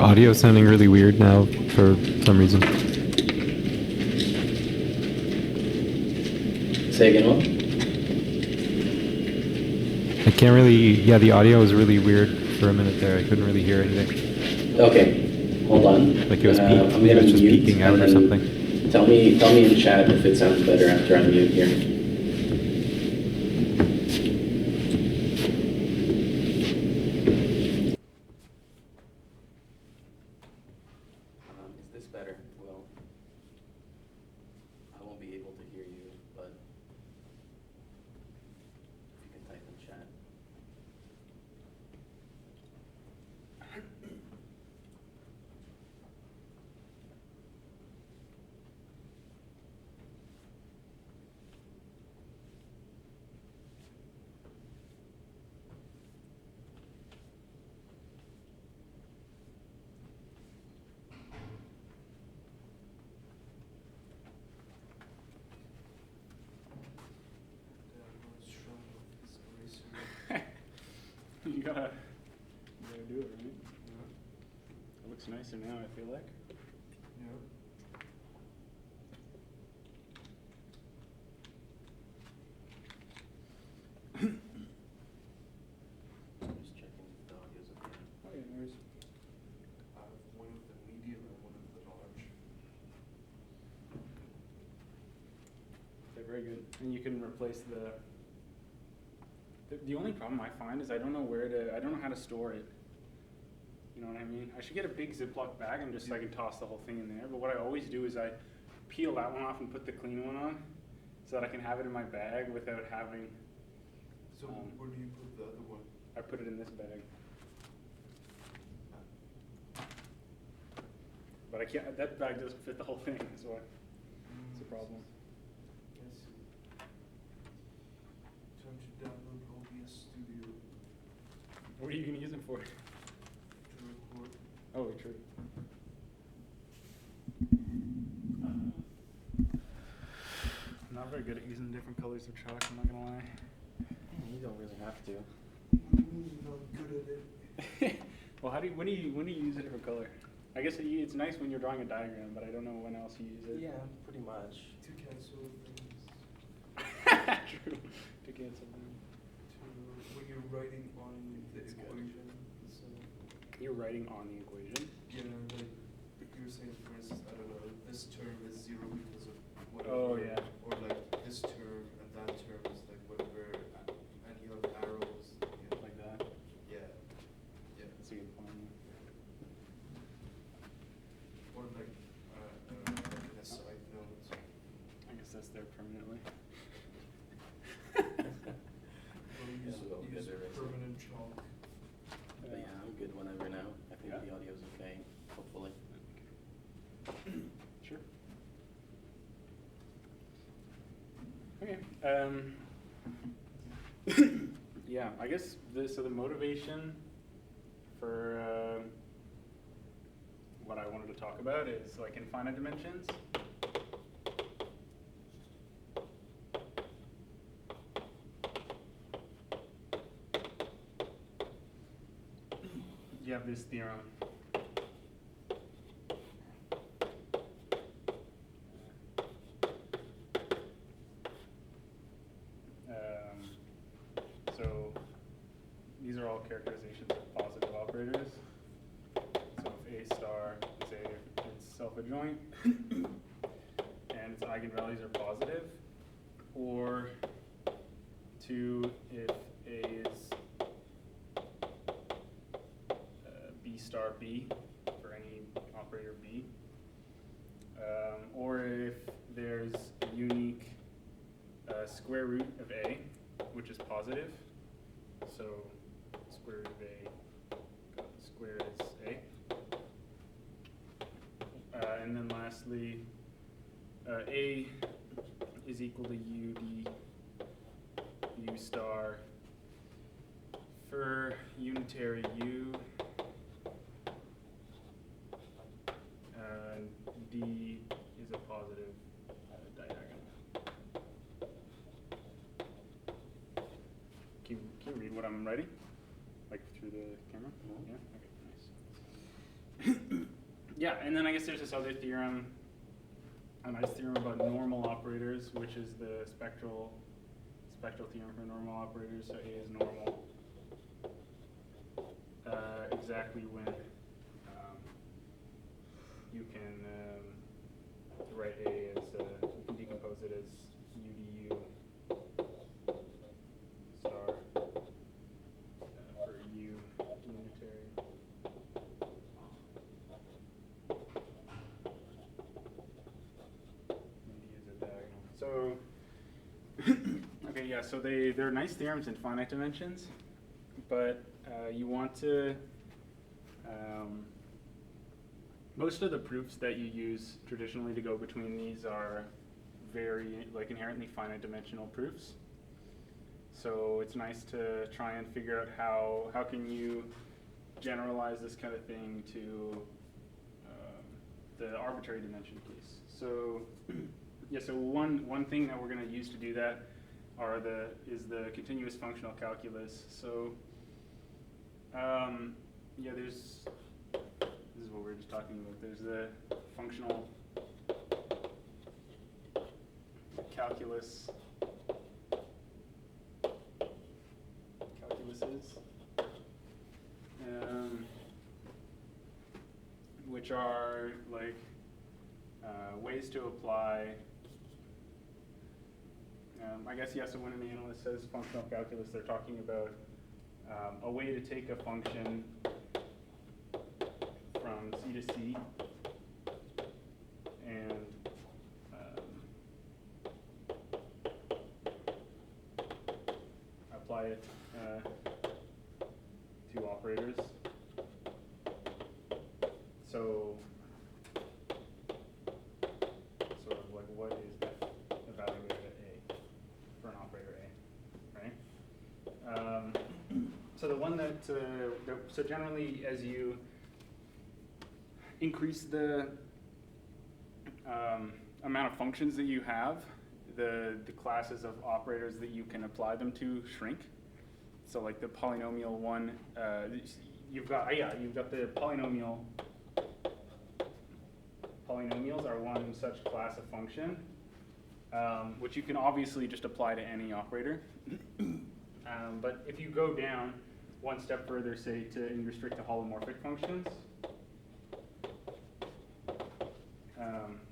audio sounding really weird now for some reason. Say again, what? I can't really, yeah, the audio was really weird for a minute there. I couldn't really hear anything. Okay, hold on. Like it was, I'm gonna just mute peeking out and or then something. Tell me in chat if it sounds better after I mute here. Is this better? Well, I won't be able to hear you, but if you can type in chat. You gotta do it, right? Yeah. It looks nicer now, I feel like. Yeah. Just checking if the audio's okay. Oh yeah, there's. I have one of the medium and one of the large. They're very good. And you can replace the only problem I find is I don't know how to store it. You know what I mean? I should get a big Ziploc bag and just so I can toss the whole thing in there. But what I always do is I peel that one off and put the clean one on so that I can have it in my bag without having. So where do you put the other one? I put it in this bag. But I can't, that bag doesn't fit the whole thing, so it's a problem. Yes. Time to download OBS Studio What are you going to use it for? to record. Oh, true. I'm not very good at using different colors of chalk, I'm not going to lie. You don't really have to. Not good at it. Well, when do you use a different color? I guess it's nice when you're drawing a diagram, but I don't know when else you use it. Yeah, pretty much. To cancel things. True. To cancel them. When you're writing on the equation. So, You're writing on the equation. yeah, like you're saying, for instance, I don't know, this term is 0 because of whatever. Oh, yeah. Or like this term and that term is like whatever, and you have arrows. Yeah. Like that. Yeah. Yeah. That's a good point. Or like an aside note. I guess that's there permanently. Or use permanent chalk. But yeah, I'm good whenever now. I think Yeah. the audio's okay, hopefully. Sure. Okay. Yeah, I guess so the motivation for what I wanted to talk about is like infinite dimensions. You have this theorem. So these are all characterizations of positive operators. So if A star, say it's self-adjoint and its eigenvalues are positive, or 2 if A is B star B for any operator B, or if there's a unique square root of A, which is positive. So square root of A, square is A. And then lastly, A is equal to UD U star for unitary U. D is a positive diagonal. Can you read what I'm writing? Like through the camera? Mm-hmm. Yeah? Okay, nice. yeah, and then I guess there's this other theorem, a nice theorem about normal operators, which is the spectral theorem for normal operators. So A is normal exactly when you can write A as, you can decompose it as U du star for U unitary. And D is a diagonal. So, okay, yeah, so they're nice theorems in finite dimensions, but you want to, most of the proofs that you use traditionally to go between these are very, like, inherently finite dimensional proofs. So it's nice to try and figure out how can you generalize this kind of thing to the arbitrary dimension case. So yeah, so one thing that we're going to use to do that is the continuous functional calculus. So yeah, this is what we were just talking about. There's the functional calculuses, which are like ways to apply. I guess, yeah, so when an analyst says functional calculus, they're talking about a way to take a function from C to C and apply it to operators. So sort of like what is f evaluated at A for an operator A, right? So the one that, so generally as you increase the amount of functions that you have, the classes of operators that you can apply them to shrink. So like the polynomial one, you've got the polynomials are one such class of function, which you can obviously just apply to any operator. But if you go down one step further, say and restrict to holomorphic functions,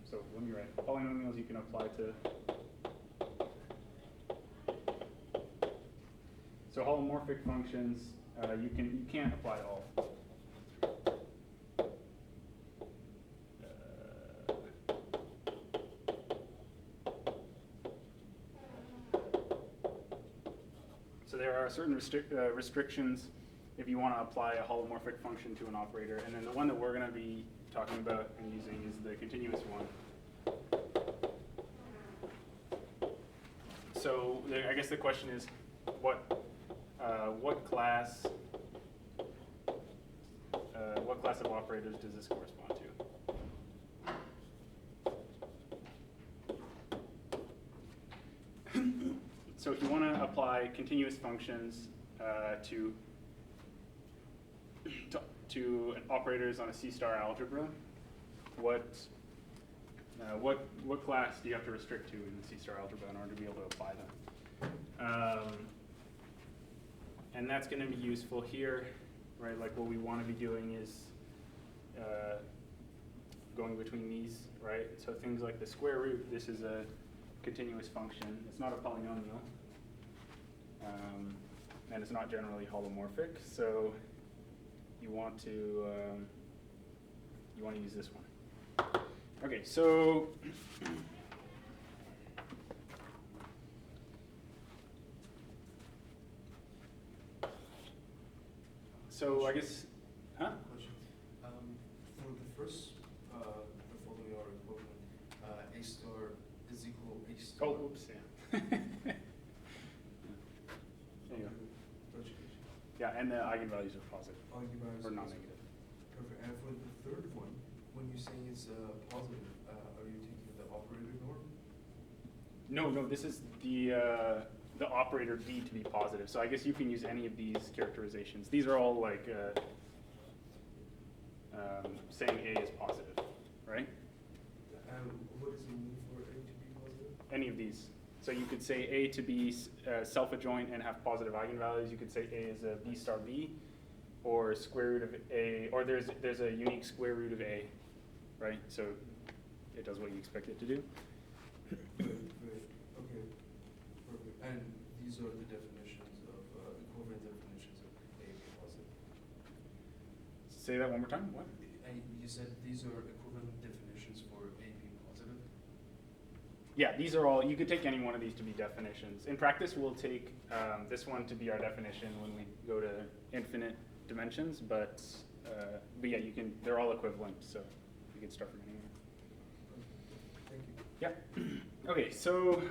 so let me write polynomials you can apply to. So holomorphic functions you can't apply to all. So there are certain restrictions if you want to apply a holomorphic function to an operator, and then the one that we're going to be talking about and using is the continuous one. So I guess the question is, what class of operators does this correspond to? So if you want to apply continuous functions to operators on a C-star algebra, what class do you have to restrict to in the C-star algebra in order to be able to apply them? And that's going to be useful here, right? Like what we want to be doing is going between these, right? So things like the square root, this is a continuous function. It's not a polynomial, and it's not generally holomorphic. So you want to use this one. Okay, so I guess, huh? Question. For the first, the following are equivalent. A star is equal A star. Oh, oops, yeah. There you go. Yeah, and the eigenvalues are positive. Eigenvalues or are non-negative. Perfect. And for the third one, when you say it's positive, are you taking the operator norm? No, this is the operator D to be positive. So I guess you can use any of these characterizations. These are all like saying A is positive, right? What does it mean for A to be positive? Any of these. So you could say A to be self-adjoint and have positive eigenvalues. You could say A is a B star B, or square root of A, or there's a unique square root of A, right? So it does what you expect it to do. Great. Okay. Perfect. And these are the definitions of equivalent definitions of A being positive. Say that one more time. What? And you said these are equivalent definitions for A being positive. Yeah, these are all, you could take any one of these to be definitions. In practice, we'll take this one to be our definition when we go to infinite dimensions, but yeah, they're all equivalent, so you can start from anywhere. Thank you. Yeah. Okay, so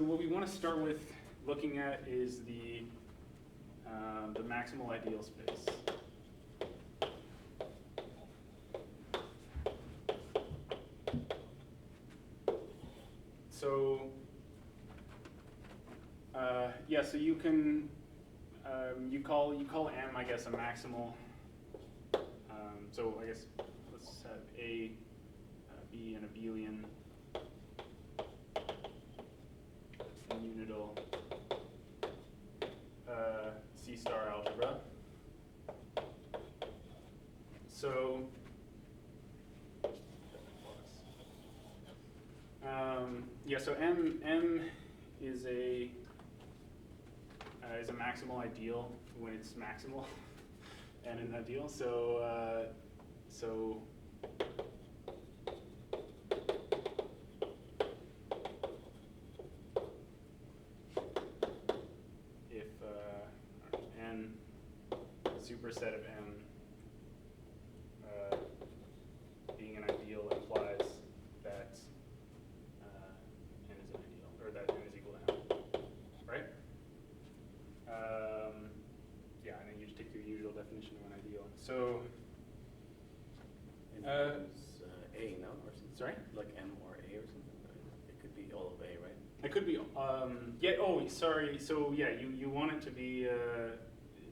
what we want to start with looking at is the maximal ideal space. So yeah, so you can you call M, I guess, a maximal. So I guess let's have A, B, and abelian, and unital C star algebra. So yeah, so M is a maximal ideal when it's maximal and an ideal. So if n superset of M being an ideal implies that n is an ideal, or that n is equal to M, right? Yeah, and then you just take your usual definition of an ideal. So, A, no? Or something? Sorry? Like M or A or something? It could be all of A, right? it could be, yeah, oh, sorry, so yeah, you want it to be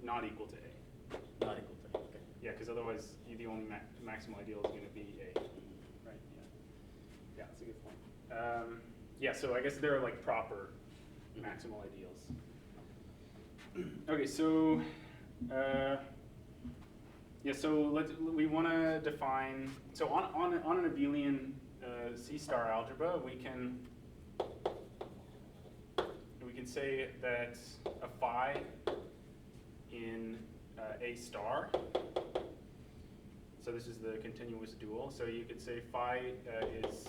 not equal to A. Not equal to A, okay. Yeah, because otherwise the only maximal ideal is going to be A, right? Yeah, yeah, that's a good point. Yeah, so I guess they're like proper maximal ideals. Okay, so yeah, so we want to define. So on an abelian C star algebra, we can say that a phi in A star. So this is the continuous dual. So you could say phi is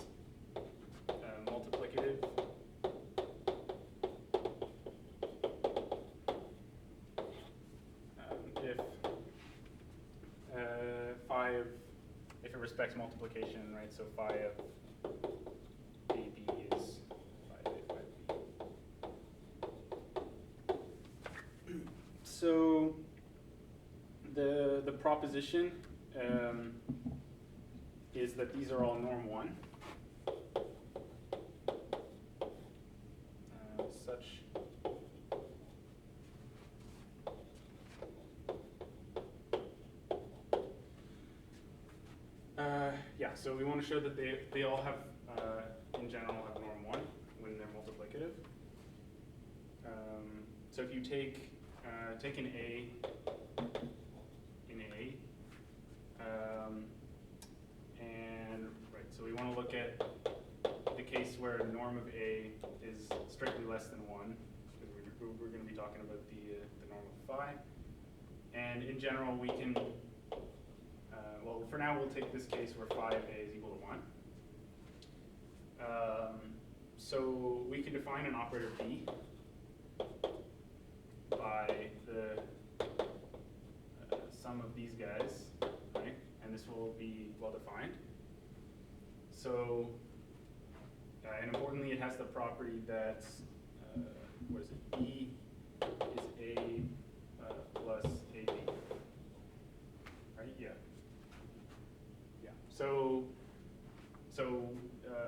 multiplicative if phi of, if it respects multiplication, right? So phi of AB is phi of A, phi of B. So the proposition is that these are all norm 1 such yeah, so we want to show that they all have in general have norm 1 when they're multiplicative. So if you take an A in A, and right, so we want to look at the case where norm of A is strictly less than 1, because we're going to be talking about the norm of phi. And in general, we can, well, for now we'll take this case where phi of A is equal to 1. So we can define an operator B by the sum of these guys, right? And this will be well defined. So, and importantly, it has the property that, what is it, B is A plus AB, right? Yeah. Yeah. So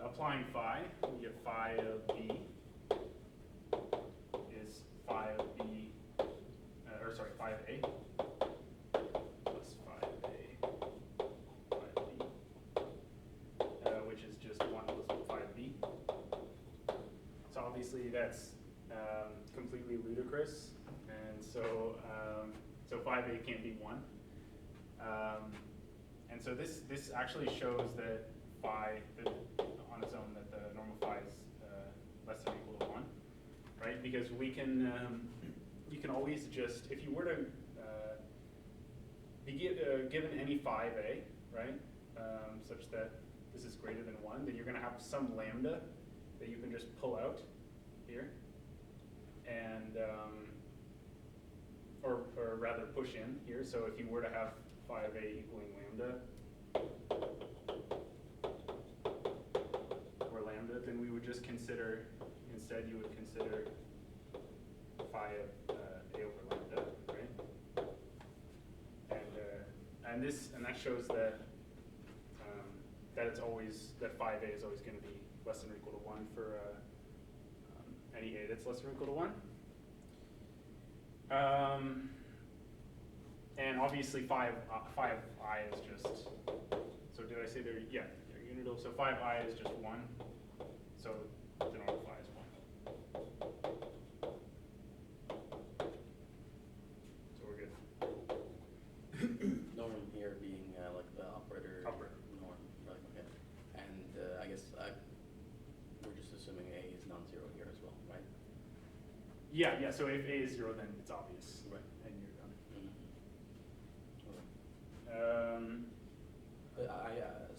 applying phi, we get phi of B is phi of B, or sorry, phi of A plus phi of A obviously that's completely ludicrous, and so so 5a can't be 1. And so this actually shows that phi, that on its own, that the normal phi is less than or equal to 1, right? Because we can, you can always just, if you were to be given any 5a, right, such that this is greater than 1, then you're going to have some lambda that you can just pull out here, and or rather push in here. So if you were to have 5a equaling lambda, or lambda, then we would just consider, instead you would consider phi of a over lambda, right? And that shows that that it's always, that 5a is always going to be less than or equal to 1 for any a that's less than or equal to 1. And obviously phi of I is just, so did I say they're, yeah, they're unital. So phi of I is just 1. So the normal phi is 1. So we're good. Norm here being like the operator. Norm, right? Okay. And I guess we're just assuming a is non-zero here as well, right? Yeah. So if a is 0, then it's obvious, Right. and you're done.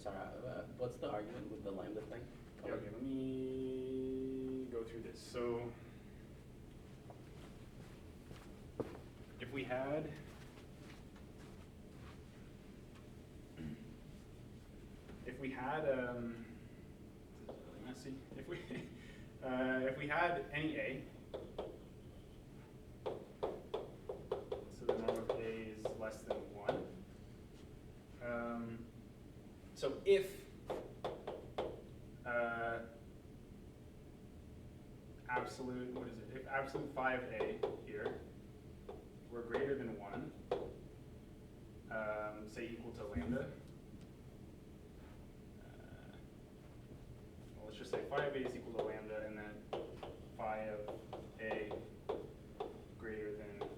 Sorry, what's the argument with the lambda thing? Yeah, okay, let me go through this. So if we had this is really messy. If we had any a, so the norm of a is less than 1. So if absolute, what is it? If absolute 5a here were greater than 1, say equal to lambda, well, let's just say phi of a is equal to lambda, and then phi of a greater than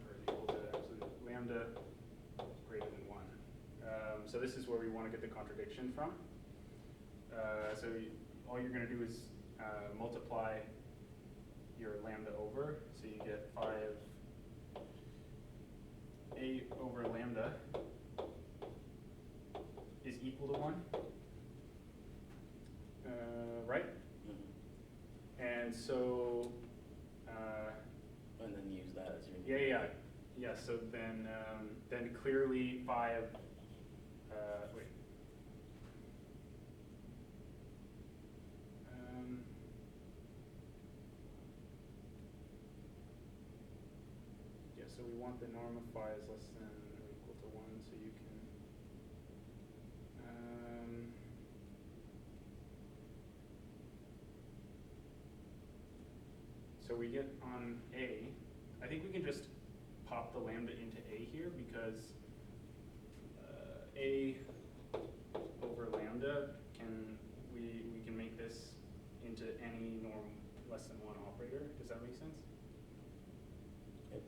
or equal to absolute lambda greater than 1. So this is where we want to get the contradiction from. So all you're going to do is multiply your lambda over, so you get phi of a over lambda is equal to 1, right? Mm-hmm. And so, and then use that as your yeah. So then clearly phi of wait. Yeah, so we want the norm of phi is less than or equal to 1, so you can so we get on a, I think we can just pop the lambda into a here, because a over lambda we can make this into any norm less than 1 operator. Does that make sense?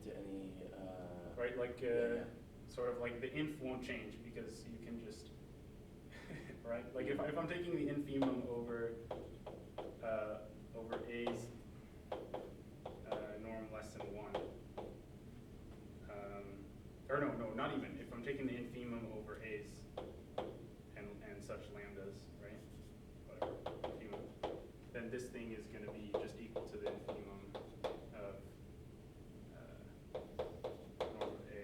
To any right, like yeah. sort of like the inf won't change, because you can just right, like if I'm taking the infimum over a's norm less than 1, or no, not even. If I'm taking the infimum over a's and such lambdas, right, whatever, infimum, then this thing is going to be just equal to the infimum of norm of a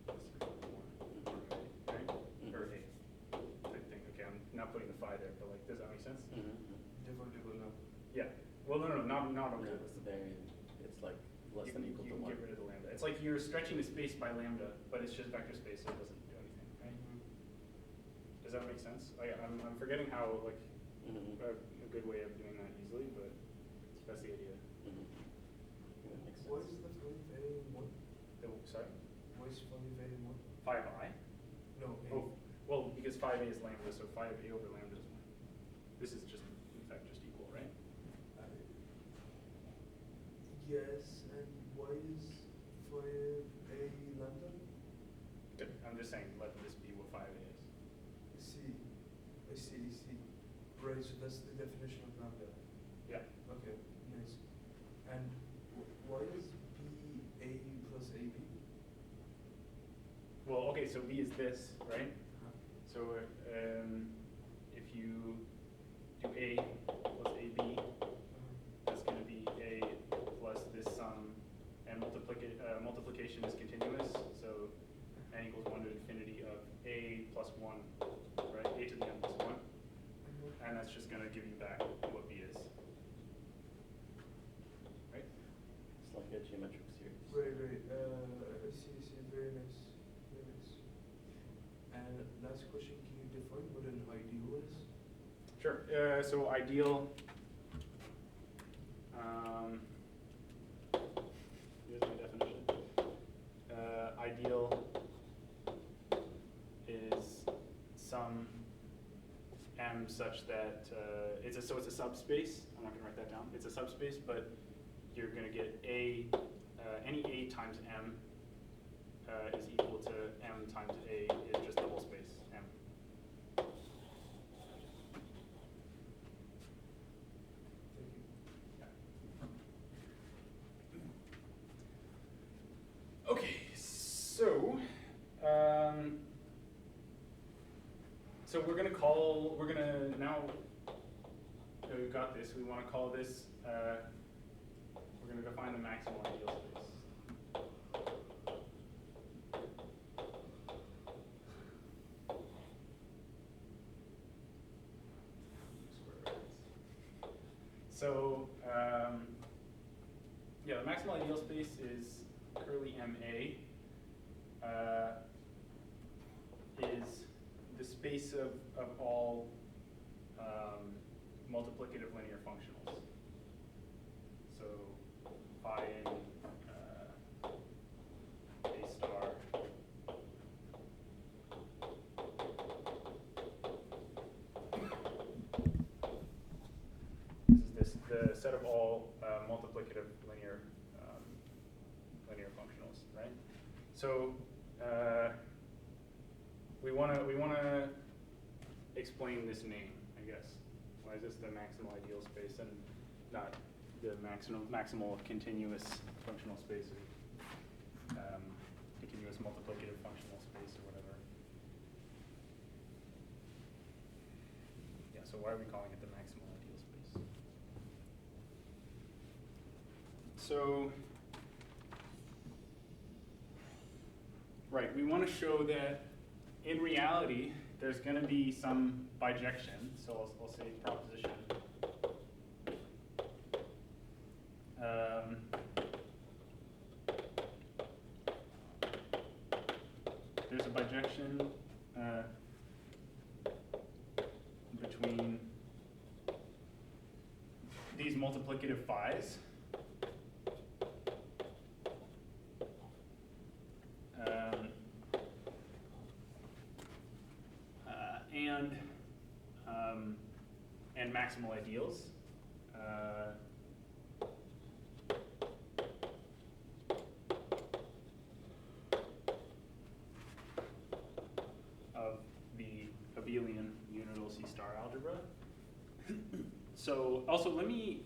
less than or equal to 1, norm of a, right? Or a type thing. Okay, I'm not putting the phi there, but like, does that make sense? Differentiable now. Yeah. Well, no, not over No, this. it's like less than equal You to can 1. get rid of the lambda. It's like you're stretching the space by lambda, but it's just vector space, so it doesn't do anything, right? Does that make sense? I'm forgetting how, like, a good way of doing that easily, but that's the idea. That makes sense. What is the fully varying one? Sorry? What is fully varying one? Phi of I? No, A. Oh, well, because phi of a is lambda, so phi of a over lambda is 1. This is just, in fact, just equal, right? well, okay, so V is this, right? So if you do A plus AB, that's going to be A plus this sum, and multiplication is continuous, so n equals 1 to infinity of A plus 1, right? A to the n plus 1. And that's just going to give you back what B is. Right? It's like a geometric series. Right. I see. Very nice. And last question, can you define what an ideal is? Sure. So ideal. Here's my definition. Ideal is some M such that it's a subspace. I'm not going to write that down. It's a subspace, but you're going to get any A times M is equal to M times A is just double space M. Thank you. Okay, so we're gonna now that we've got this, we want to call this we're gonna define the maximal ideal space. So yeah, the maximal ideal space is curly MA is the space of all multiplicative linear functionals. So phi in A star the set of all multiplicative linear functionals, right? So we want to explain this name, I guess. Why is this the maximal ideal space and not the maximal continuous functional space, or continuous multiplicative functional space, or whatever? Yeah. So why are we calling it the maximal ideal space? So, right, we want to show that in reality, there's going to be some bijection. So I'll say proposition. There's a bijection between these multiplicative phi's. And maximal ideals. Of the abelian unital C-star algebra. So also let me,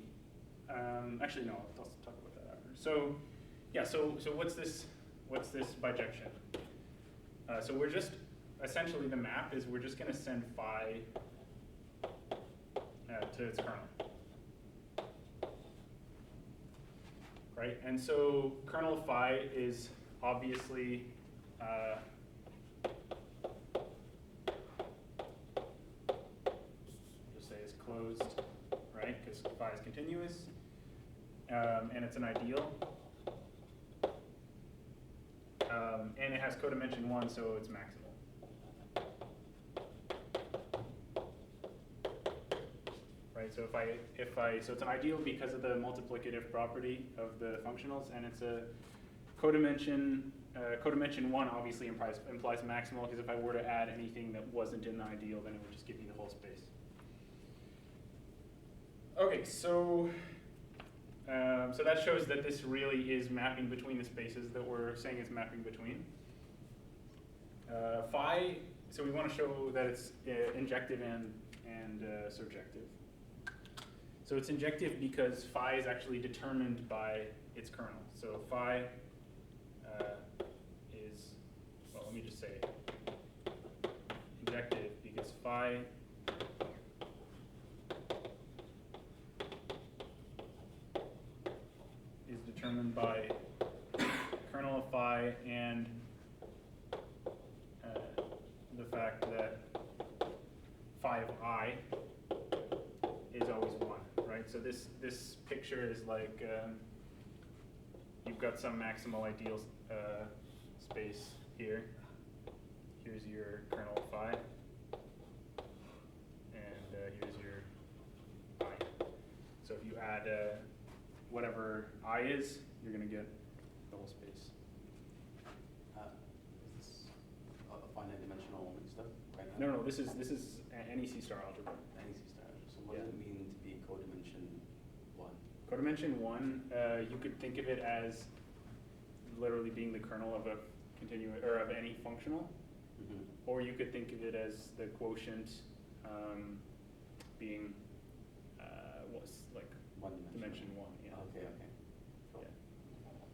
actually no, I'll talk about that after. So yeah, so what's this bijection? So we're just, essentially the map is we're just going to send phi to its kernel. Right? And so kernel of phi is obviously just say it's closed, right? Because phi is continuous. And it's an ideal. And it has codimension 1, so it's maximal. Right, so so it's an ideal because of the multiplicative property of the functionals, and it's a codimension 1 obviously implies maximal, because if I were to add anything that wasn't in the ideal, then it would just give me the whole space. Okay, so so that shows that this really is mapping between the spaces that we're saying it's mapping between. Phi, so we want to show that it's injective and surjective. So it's injective because phi is actually determined by its kernel. So phi is, well, let me just just say injective because phi is determined by kernel of phi and the fact that phi of I is always 1, right? So this picture is like you've got some maximal ideal space here. Here's your kernel of phi, and here's your I. So if you add whatever I is, you're going to get the whole space. Is this a finite dimensional stuff right now? No, this is any C-star algebra. Any C-star algebra. So what does it mean to be codimension 1? Codimension 1, you could think of it as literally being the kernel of a continuous or of any functional, or you could think of it as the quotient being what's like dimension 1. Yeah. Okay. Cool. Yeah.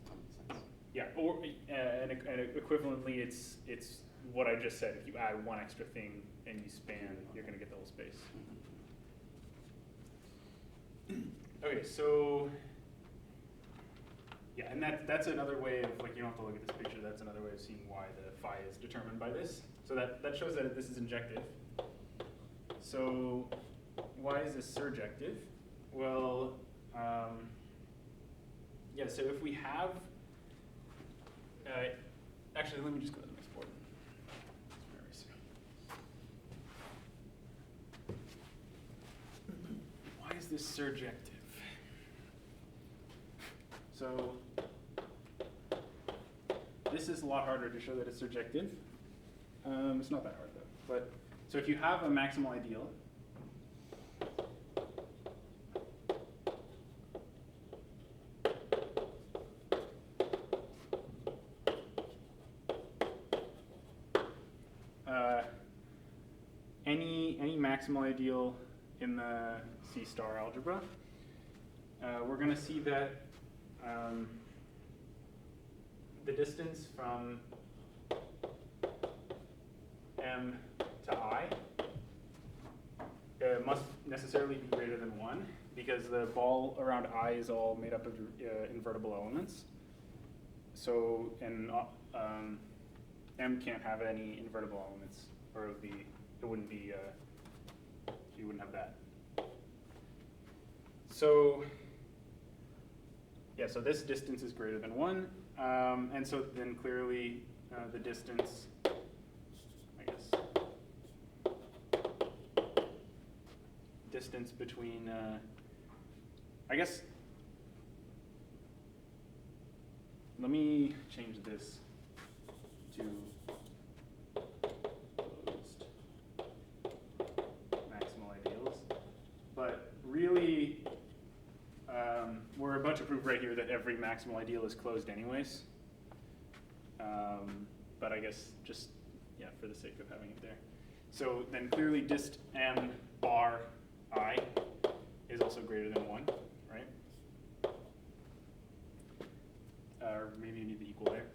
That makes sense. Yeah. Or and equivalently, it's what I just said. If you add one extra thing and you span, you're going to get the whole space. Okay, so yeah, and that's another way of, like, you don't have to look at this picture, that's another way of seeing why the phi is determined by this. So that shows that this is injective. So why is this surjective? Well, yeah, so if we have, actually let me just go to the next board. Why is this surjective? So this is a lot harder to show that it's surjective. It's not that hard though. But so if you have a maximal ideal, any maximal ideal in the C-star algebra, we're going to see that the distance from M to I must necessarily be greater than 1 because the ball around I is all made up of invertible elements. So, and M can't have any invertible elements, or it wouldn't be, you wouldn't have that. So, yeah, so this distance is greater than 1, and so then clearly the distance, I guess, distance between, I guess, let me change this to closed maximal ideals, but really, we're about to prove right here that every maximal ideal is closed anyways. But I guess just, yeah, for the sake of having it there. So then clearly dist M bar I is also greater than 1, right? Or maybe you need the equal there.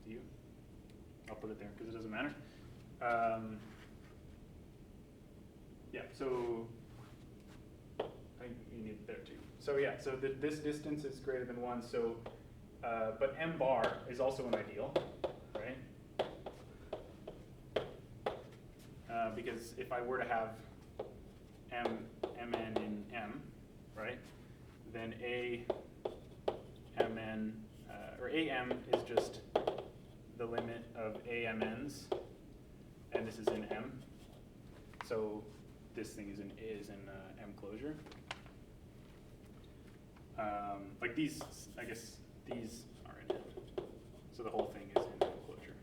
Do you? I'll put it there because it doesn't matter. Yeah, so I think you need it there too. So yeah, so this distance is greater than 1. So, but M bar is also an ideal, right? Because if I were to have Mn in M, right, then Amn, or Am is just the limit of Amn's, and this is in M. So this thing is in M closure. Like these, I guess these are in M. So the whole thing is in M closure.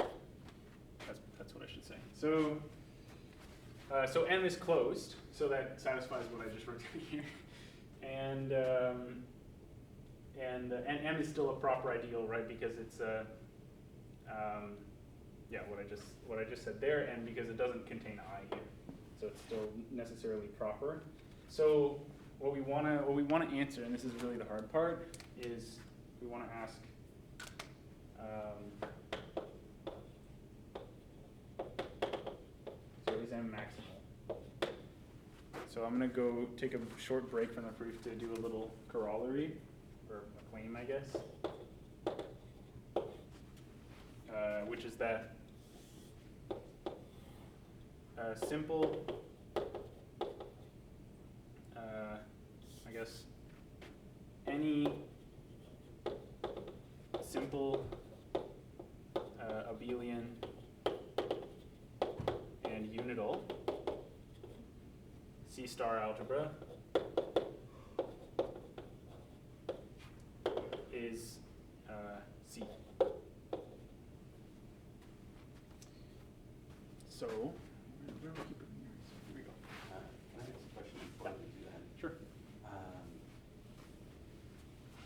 That's what I should say. So so M is closed, so that satisfies what I just wrote down here. And M is still a proper ideal, right? Because it's yeah, what I just said there, and because it doesn't contain I here, so it's still necessarily proper. So what we want to answer, and this is really the hard part, is we want to ask So I'm going to go take a short break from the proof to do a little corollary, or a claim, I guess, which is that simple, I guess, any simple abelian and unital C star algebra is C. So, where do we keep it in here? So here we go. Can I ask a question before we do that? Sure.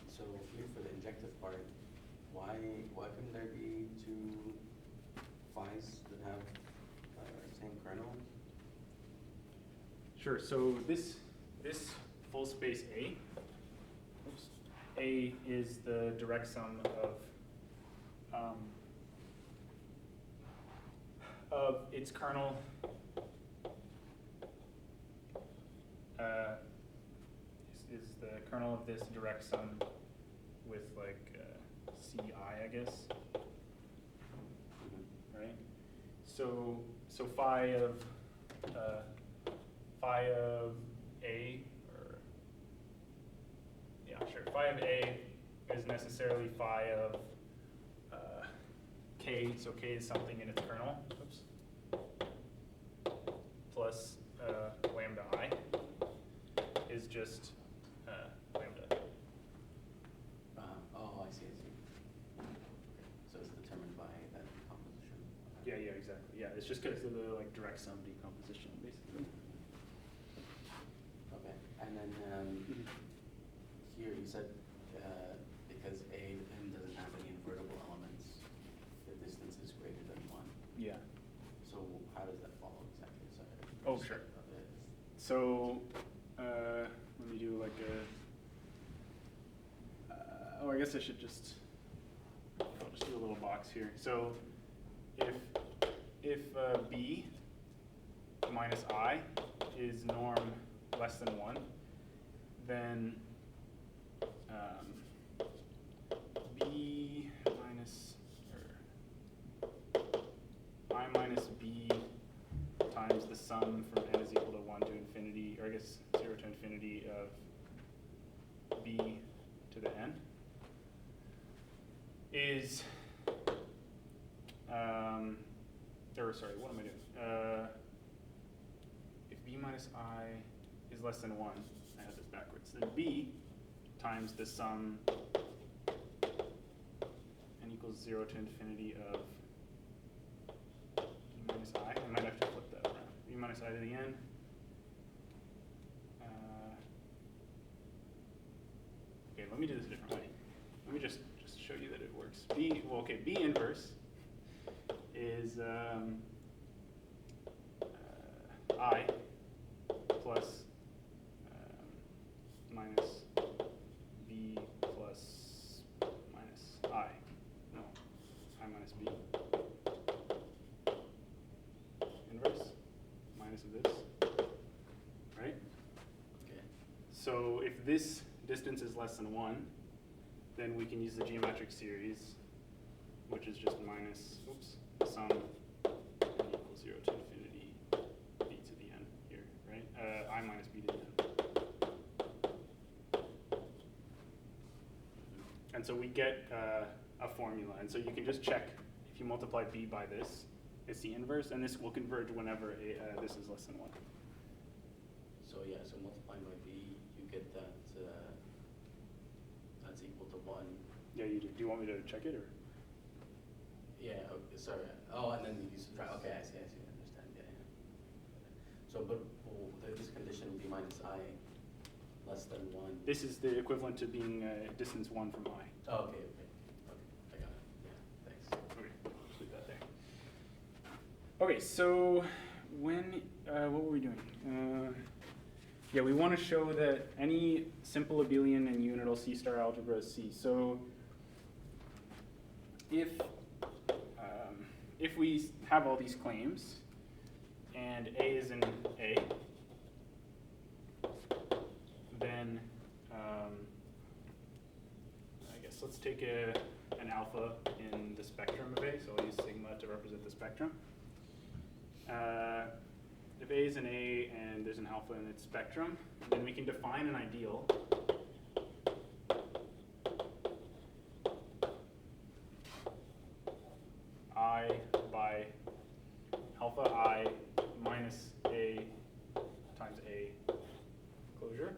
So here for the injective part, why couldn't there be two phi's that have same kernel? Sure. So this full space A, oops, A is the direct sum of its kernel is the kernel of this direct sum with like Ci, I guess, right? So phi of A, or yeah, sure. Phi of A is necessarily phi of K. So K is something in its kernel. Oops. Plus lambda I is just lambda. Oh, I see. So it's determined by that decomposition. Yeah, exactly. Yeah, it's just because of the like direct sum decomposition, basically. Okay, and then here you said because n doesn't have any invertible elements, the distance is greater than 1. Yeah. So how does that follow exactly? Sorry. Oh, sure. So let me do like I guess I should just, I'll just do a little box here. So if B minus I is norm less than 1, then B minus, or I minus B times the sum from n is equal to 1 to infinity, or I guess 0 to infinity of B to the n is, or sorry, what am I doing? If B minus I is less than 1, I have this backwards, then B times the sum n equals 0 to infinity of B minus I. I might have to flip that around. B minus I to the n. Okay, let me do this a different way. Let me just show you that it works. B inverse is I plus minus B plus minus I. No, I minus B. Inverse minus of this, right? Okay. So if this distance is less than 1, then we can use the geometric series, which is just minus, the sum equals 0 to infinity b to the n here, right? I minus b to the n. And so we get a formula. And so you can just check if you multiply b by this, it's the inverse, and this will converge whenever this is less than 1. So yeah, so multiplying by b, you get that that's equal to 1. Yeah, you do. Do you want me to check it, or? Yeah, okay, sorry. Oh, and then you subtract. Okay, I see, understand. Yeah. So, but this condition would be minus I less than 1. This is the equivalent to being distance 1 from I. Oh, okay, I got it. Yeah, thanks. Okay, just leave that there. Okay, so when, what were we doing? Yeah, we want to show that any simple abelian and unital C star algebra is C. So if we have all these claims and A is in A, So let's take an alpha in the spectrum of A. So I'll use sigma to represent the spectrum. If A is an A and there's an alpha in its spectrum, then we can define an ideal I by alpha I minus A times A closure.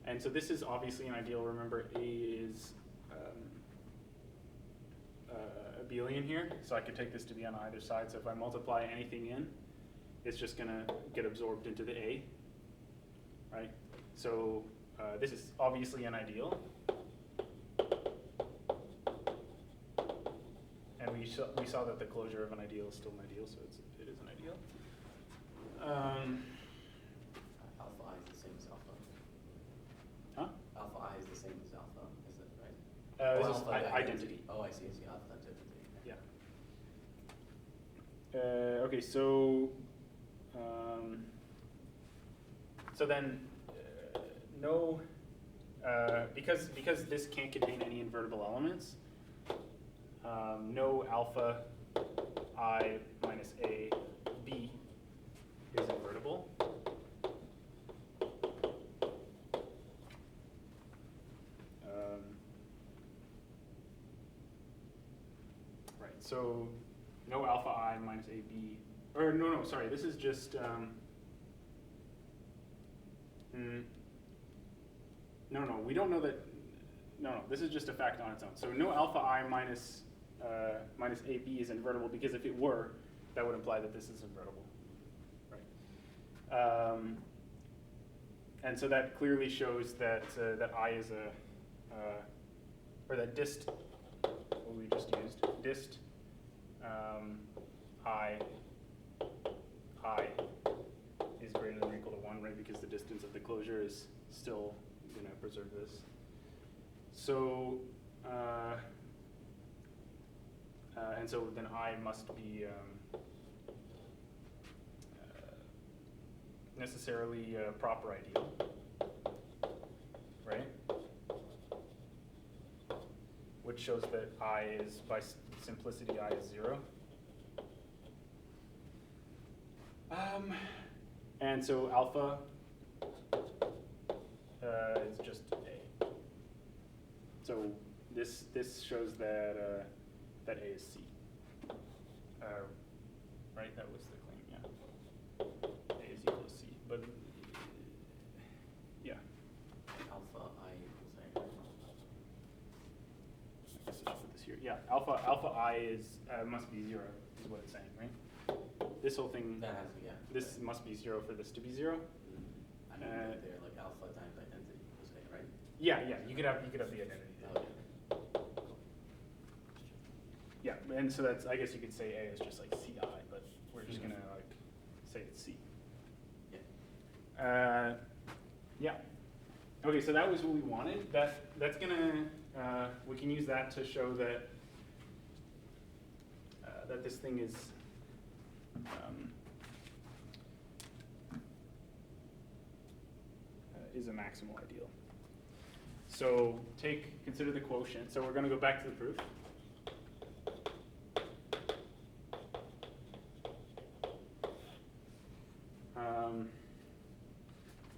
And so this is obviously an ideal. Remember, A is abelian here, so I could take this to be on either side. So if I multiply anything in, it's just going to get absorbed into the A, right? So this is obviously an ideal. And we saw that the closure of an ideal is still an ideal, so it is an ideal. Alpha I is the same as alpha. Huh? Alpha I is the same as alpha, is that right? This is alpha identity. Oh, I see, alpha identity. Yeah. Okay, so then no, because this can't contain any invertible elements, no alpha I minus A B is invertible. Right, so no alpha I minus A B, or no, sorry, this is just, no, we don't know that, no, this is just a fact on its own. So no alpha I minus AB is invertible, because if it were, that would imply that this is invertible, right? And so that clearly shows that that I is or that dist, what we just used, dist I is greater than or equal to 1, right? Because the distance of the closure is still going to preserve this. So, and so then I must be necessarily a proper ideal, right? Which shows that I is, by simplicity, I is 0. And so alpha is just A. So this shows that that A is C. Right, that was the claim, yeah. A is equal to C, but yeah. Alpha I equals A. I guess I should put this here. Yeah, alpha I is must be 0 is what it's saying, right? This whole thing, That has, yeah. this must be 0 for this to be 0. I mean, they're like alpha times identity equals A, right? Yeah, you could have the identity there. Oh, yeah. Yeah, and so that's, I guess you could say A is just like CI, but we're just gonna like say it's C. Yeah. Yeah. Okay, so that was what we wanted. That's gonna we can use that to show that that this thing is a maximal ideal. So consider the quotient. So we're going to go back to the proof.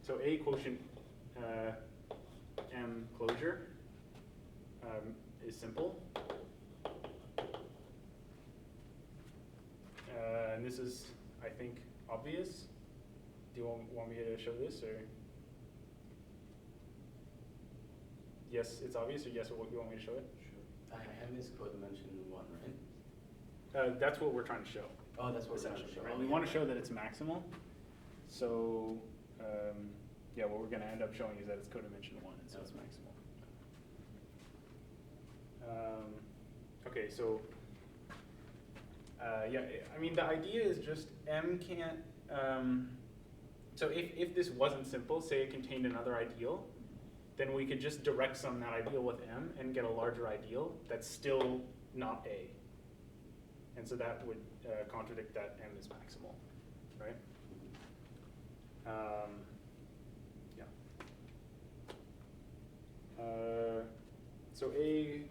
So A quotient M closure is simple. And this is, I think, obvious. Do you want me to show this, or? Yes, it's obvious, or yes, or what you want me to show it? Sure. M is codimension 1, right? That's what we're trying to show. Oh, that's what we're trying to Essentially, show. right? Oh, We yeah, want to show right. that it's maximal. So, yeah, what we're going to end up showing is that it's codimension 1, and so it's maximal. Okay, so, yeah, I mean, the idea is just M can't, so if this wasn't simple, say it contained another ideal, then we could just direct sum that ideal with M and get a larger ideal that's still not A. And so that would contradict that M is maximal, right? Yeah. So A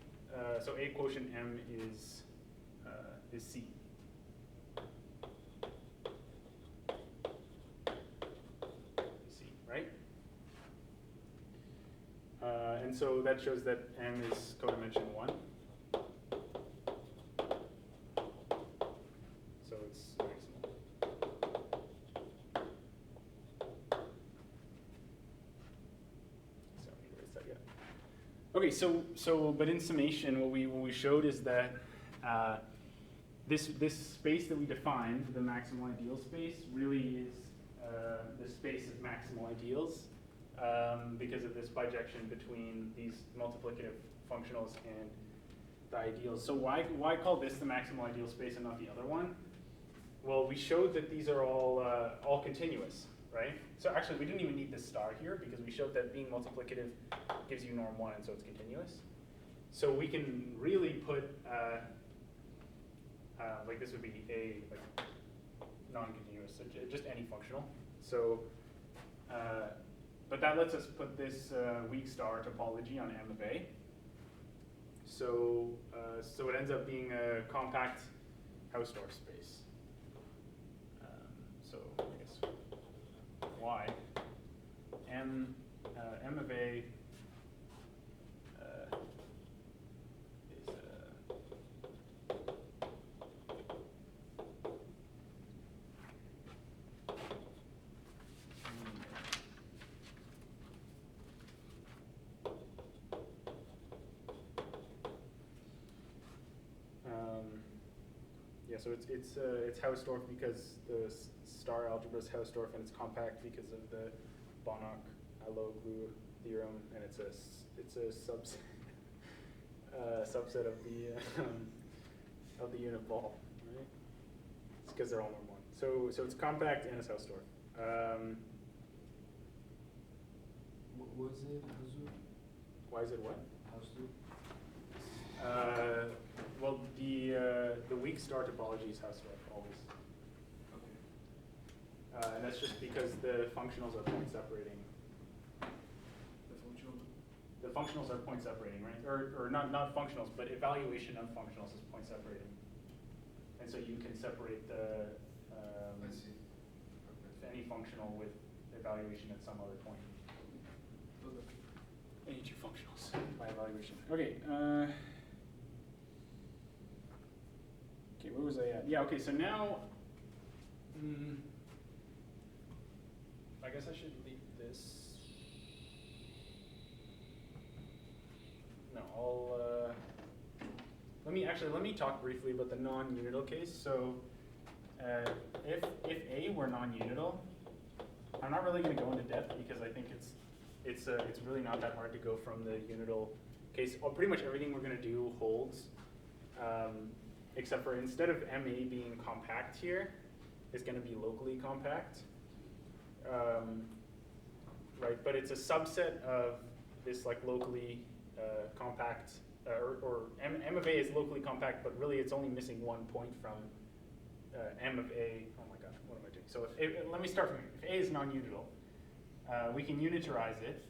quotient M is C. C, right? And so that shows that M is codimension 1. So it's maximal. So let me erase that yet. Okay, but in summation, what we showed is that this space that we defined, the maximal ideal space, really is the space of maximal ideals because of this bijection between these multiplicative functionals and the ideals. So why call this the maximal ideal space and not the other one? Well, we showed that these are all continuous, right? So actually, we didn't even need this star here because we showed that being multiplicative gives you norm 1, and so it's continuous. So we can really put, like this would be a like non-continuous, so just any functional. So, but that lets us put this weak star topology on M of A. So, so it ends up being a compact Hausdorff space. So I guess Y M of A is yeah, so it's Hausdorff because the star algebra is Hausdorff, and it's compact because of the Banach-Aloglu theorem, and it's a subset subset of the unit ball, right? It's because they're all norm 1. So it's compact and it's Hausdorff. What was it? Hausdorff? Why is it what? Hausdorff? Well, the weak star topology is Hausdorff always. Okay. And that's just because the functionals are point separating. The functional? The functionals are point separating, right? Or not functionals, but evaluation of functionals is point separating. And so you can separate the I see. Okay. any functional with evaluation at some other point. Okay. Any two functionals by evaluation. Okay. Okay, where was I at? Yeah, okay, so now, I guess I should leave this. No, let me talk briefly about the non-unital case. So, if A were non-unital, I'm not really going to go into depth because I think it's really not that hard to go from the unital case. Pretty much everything we're going to do holds. Except for instead of MA being compact here, it's going to be locally compact. Right, but it's a subset of this like locally compact, or M of A is locally compact, but really it's only missing 1 point from M of A. Oh my gosh, what am I doing? So let me start from here. If A is non-unital, we can unitarize it.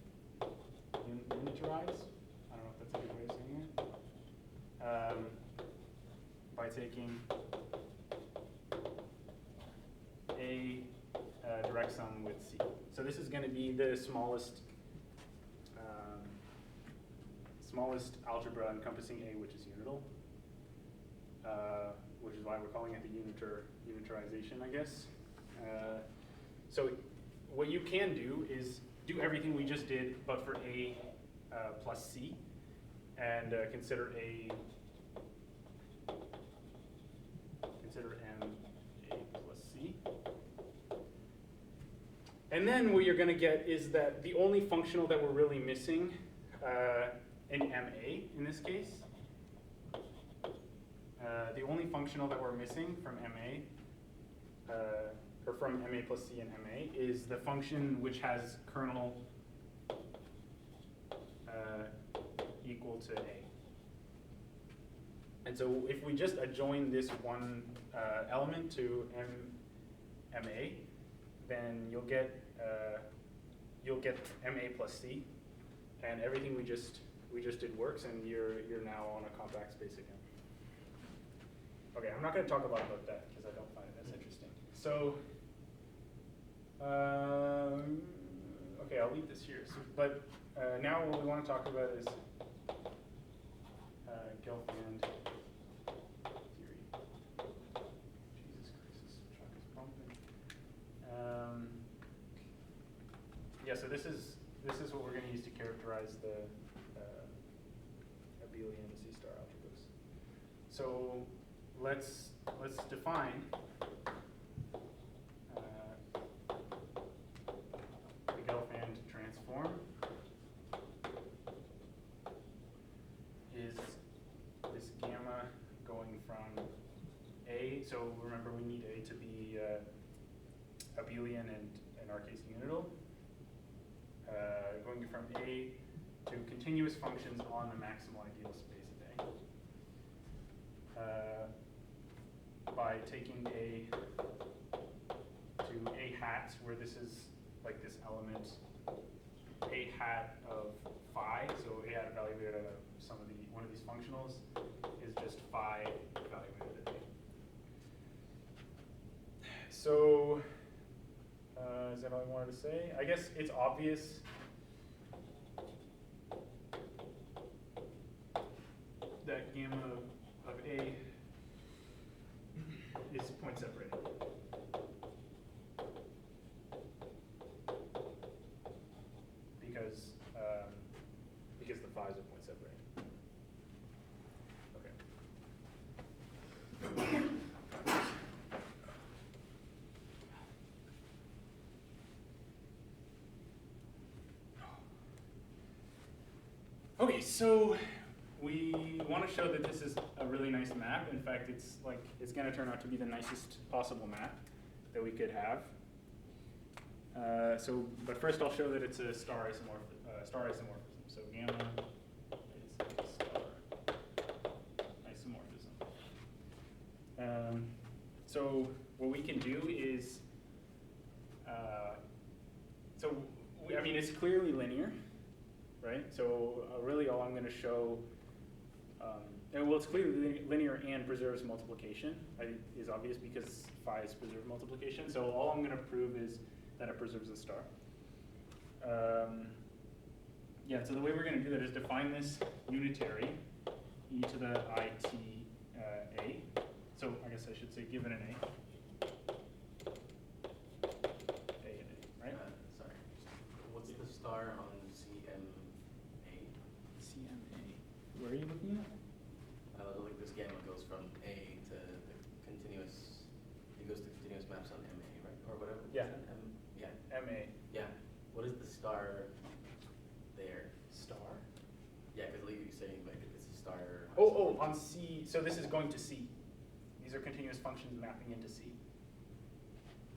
Unitarize? I don't know if that's a good way of saying it. By taking A direct sum with C. So this is going to be the smallest algebra encompassing A, which is unital, which is why we're calling it the unitarization, I guess. So what you can do is do everything we just did, but for A plus C, and consider M A plus C. And then what you're going to get is that the only functional that we're really missing in MA, in this case, the only functional that we're missing from MA, or from MA plus C and MA, is the function which has kernel equal to A. And so if we just adjoin this one element to MA, then you'll get MA plus C, and everything we just we just did works, and you're now on a compact space again. Okay, I'm not going to talk a lot about that because I don't find it as interesting. So, okay, I'll leave this here. So, but now what we want to talk about is Gelfand theory. Jesus Christ, this truck is bumping. Yeah, so this is what we're going to use to characterize the abelian C-star algebras. So let's define the Gelfand transform is this gamma going from A. So remember, we need A to be abelian and in our case unital. Going from A to continuous functions on the maximal ideal space of A. By taking A to A hat, where this is like this element A hat of phi, so A hat evaluated at one of these functionals is just phi evaluated at A. So is that all I wanted to say? I guess it's obvious that gamma of A is point separated. Because the phi's are point separated. Okay. Okay, so we want to show that this is a really nice map. In fact, it's going to turn out to be the nicest possible map that we could have. But first I'll show that it's a star isomorphism. So gamma is a star isomorphism. So what we can do is, I mean, it's clearly linear, right? So really all I'm going to show, well, it's clearly linear and preserves multiplication. Is obvious because phi is preserved multiplication. So all I'm going to prove is that it preserves the star. Yeah, so the way we're going to do that is define this unitary, e to the it a. So I guess I should say given an a. A and a, right? Sorry. What's the star on CMA? CMA. Where are you looking at? Like this gamma goes from A to the continuous, it goes to continuous maps on MA, right? Or whatever. Yeah. Yeah. MA. Yeah. What is the star there? Star? Yeah, because you're saying like it's a star. Oh, on C. So this is going to C. These are continuous functions mapping into C.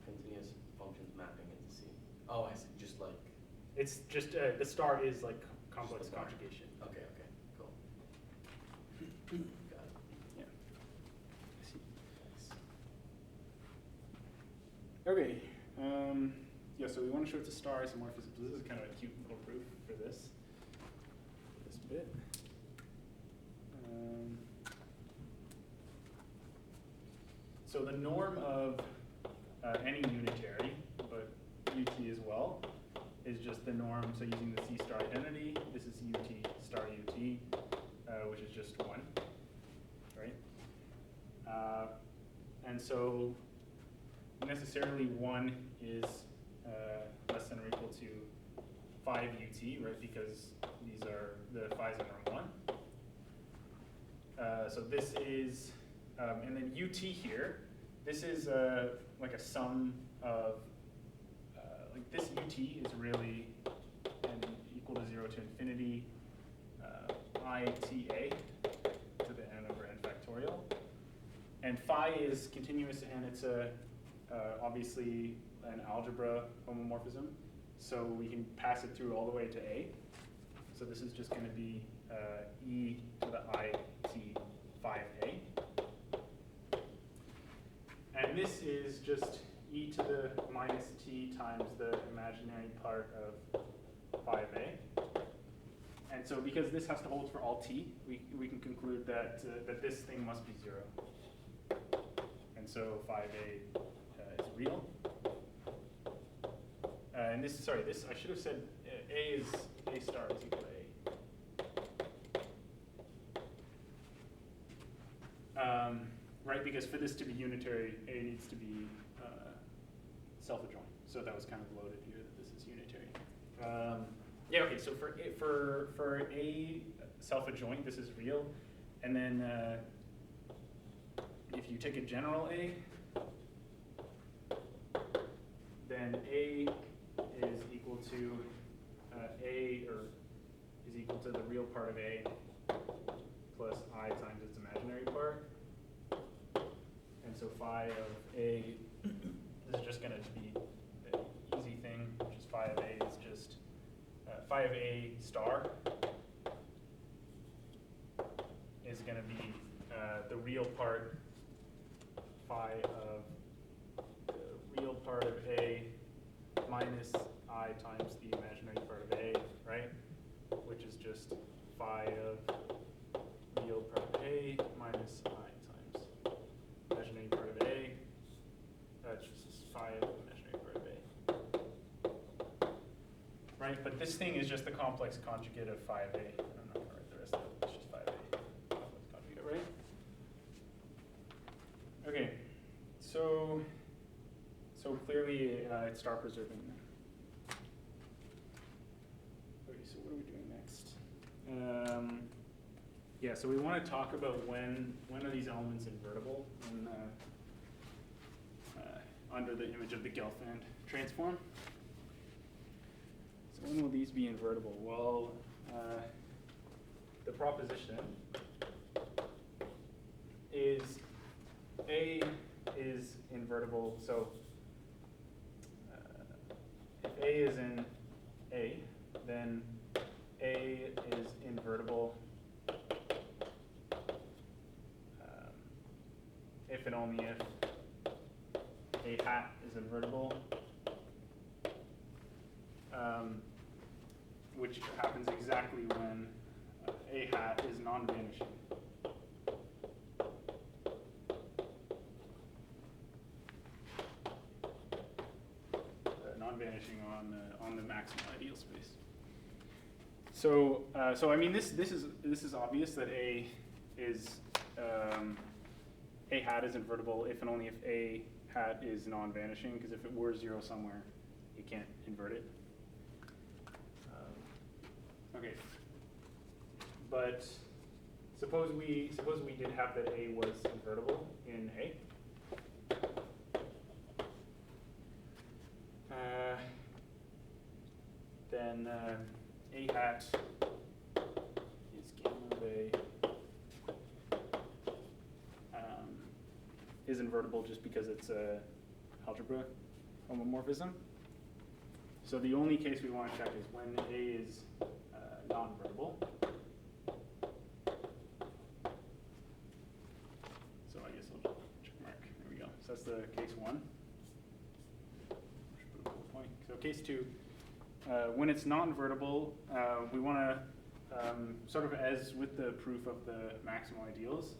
Continuous functions mapping into C. Oh, I see. Just like. It's just the star is like complex Just the bar. conjugation. Okay. Cool. Got it. Yeah. Okay. Yeah, so we want to show it's a star isomorphism. So this is kind of a cute little proof for this bit. So the norm of any unitary, but UT as well, is just the norm. So using the C star identity, this is UT star UT, which is just 1, right? And so necessarily 1 is less than or equal to 5 UT, right? Because these are the phi's are norm 1. So this is, and then UT here, this is like a sum of, like this UT is really equal to 0 to infinity ITA to the n over n factorial. And phi is continuous, and it's obviously an algebra homomorphism. So we can pass it through all the way to A. So this is just going to be e to the IT 5A. And this is just e to the minus t times the imaginary part of 5A. And so because this has to hold for all t, we can conclude that, that this thing must be 0. And so 5a is real. And this, sorry, this, I should have said a star is equal to a. Right, because for this to be unitary, a needs to be self-adjoint. So that was kind of loaded here that this is unitary. Yeah, okay, so for a self-adjoint, this is real. And then if you take a general a, then a is equal to is equal to the real part of a plus I times its imaginary part. And so phi of a, this is just going to be an easy thing, which is phi of a is just phi of a star is going to be the real part, phi of the real part of a minus I times the imaginary part of a, right? Which is just phi of real part of a minus I times imaginary part of a. That's just phi of imaginary part of a. Right, but this thing is just the complex conjugate of phi of a. I'm not going to write the rest of it, it's just phi of a complex conjugate, right? Okay, so clearly it's star preserving. Okay, so what are we doing next? Yeah, so we want to talk about when are these elements invertible under the image of the Gelfand transform. So when will these be invertible? Well, the proposition is A is invertible. So if A is in A, then A is invertible if and only if A hat is invertible, which happens exactly when A hat is non-vanishing. Non-vanishing on the maximal ideal space. So I mean this is obvious that A hat is invertible if and only if A hat is non-vanishing, because if it were 0 somewhere, you can't invert it. Okay, but suppose we did have that A was invertible in A. Then A hat is gamma of A is invertible just because it's a algebra homomorphism. So the only case we want to check is when A is non-invertible. So I guess I'll check mark. There we go. So that's the case 1. Should put a bullet point. So case 2, when it's non-invertible, we want to, sort of as with the proof of the maximal ideals,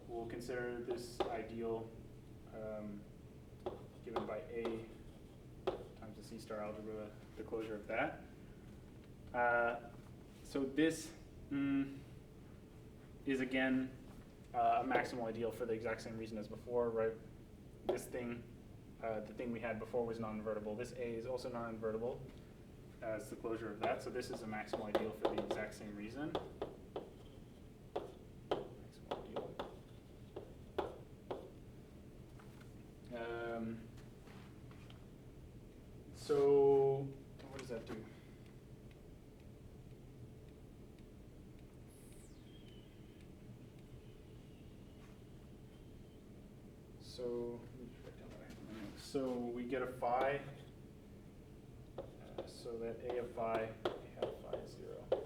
we'll consider this ideal given by A times the C-star algebra, the closure of that. So this is again a maximal ideal for the exact same reason as before, right? This thing, the thing we had before was non-invertible. This A is also non-invertible as the closure of that. So this is a maximal ideal for the exact same reason. Maximal ideal. So what does that do? So let me just write down what I have in my notes. So we get a phi. So that A of phi, A hat of phi is 0.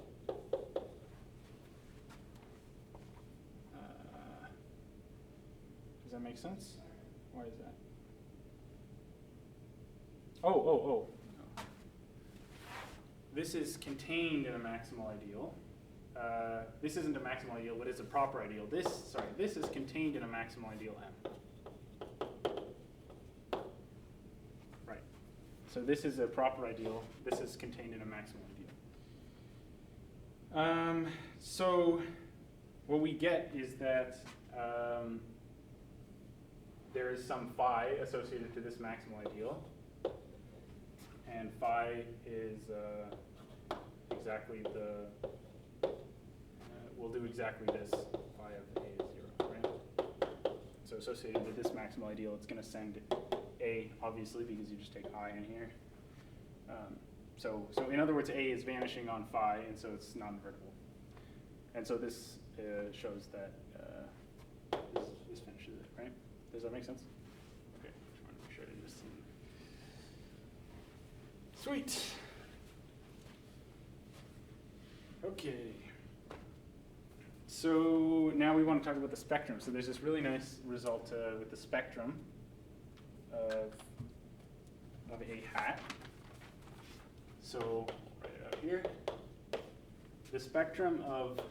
Does that make sense? Why is that? Oh. this is contained in a maximal ideal. This isn't a maximal ideal, but it's a proper ideal. This is contained in a maximal ideal M. Right. So this is a proper ideal. This is contained in a maximal ideal. So what we get is that there is some phi associated to this maximal ideal. And phi is exactly the, we'll do exactly this, phi of A is 0, right? So associated with this maximal ideal, it's going to send A, obviously, because you just take I in here. So in other words, A is vanishing on phi, and so it's non-invertible. And so this shows that this finishes it, right? Does that make sense? Okay, just want to make sure I didn't miss something. Sweet. Okay. So now we want to talk about the spectrum. So there's this really nice result with the spectrum of A hat. So I'll write it out here. The spectrum of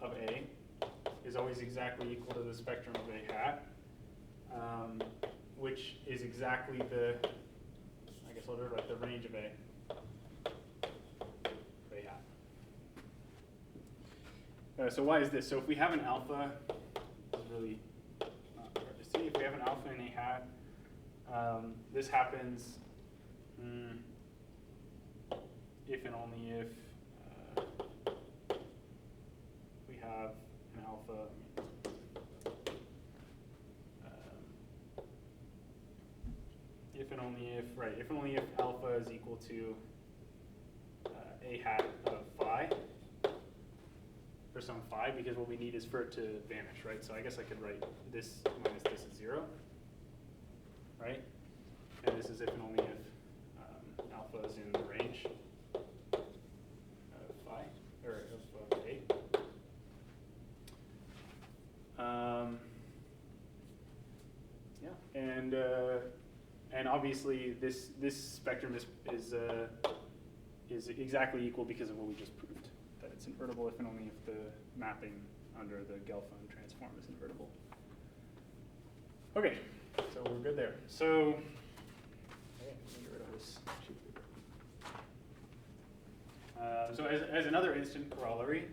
A is always exactly equal to the spectrum of A hat, which is exactly the, I guess I'll do it like the range of A hat. So why is this? So if we have an alpha, this is really not hard to see. If we have an alpha in A hat, this happens if and only if we have an alpha. If and only if alpha is equal to A hat of phi, for some phi, because what we need is for it to vanish, right? So I guess I could write this minus this is 0, right? And this is if and only if alpha is in the range of phi, or of A. Yeah, and obviously this spectrum is exactly equal because of what we just proved, that it's invertible if and only if the mapping under the Gelfand transform is invertible. Okay, so we're good there. So, okay, let me get rid of this sheet paper. So as another instant corollary,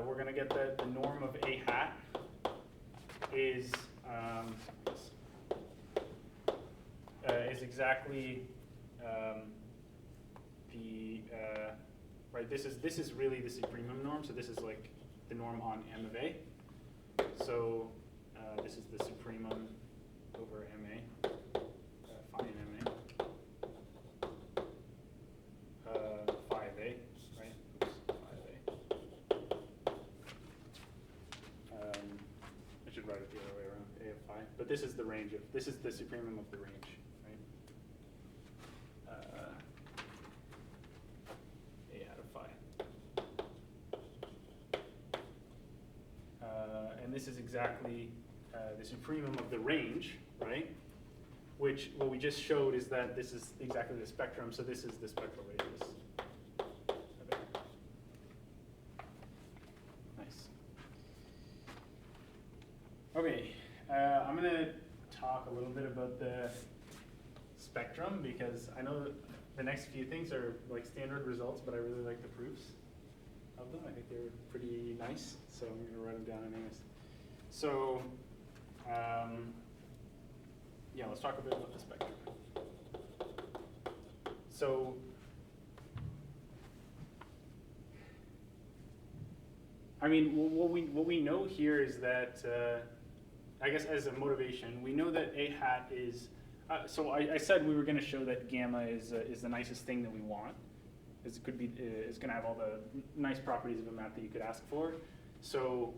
we're going to get that the norm of A hat is exactly right. This is really the supremum norm. So this is like the norm on M of A. So this is the supremum over MA, phi in MA, phi of A, right? Oops, phi of A. I should write it the other way around, A of phi. But this is the range of, this is the supremum of the range, right? A hat of phi. And this is exactly the supremum of the range, right? Which what we just showed is that this is exactly the spectrum, so this is the spectral radius. Okay. Nice. Okay, I'm going to talk a little bit about the spectrum because I know the next few things are like standard results, but I really like the proofs of them. I think they're pretty nice, so I'm going to write them down anyways. So, yeah, let's talk a bit about the spectrum. So, I mean, what we know here is that, I guess as a motivation, we know that A hat is, so I said we were going to show that gamma is the nicest thing that we want. It's going to have all the nice properties of a map that you could ask for. So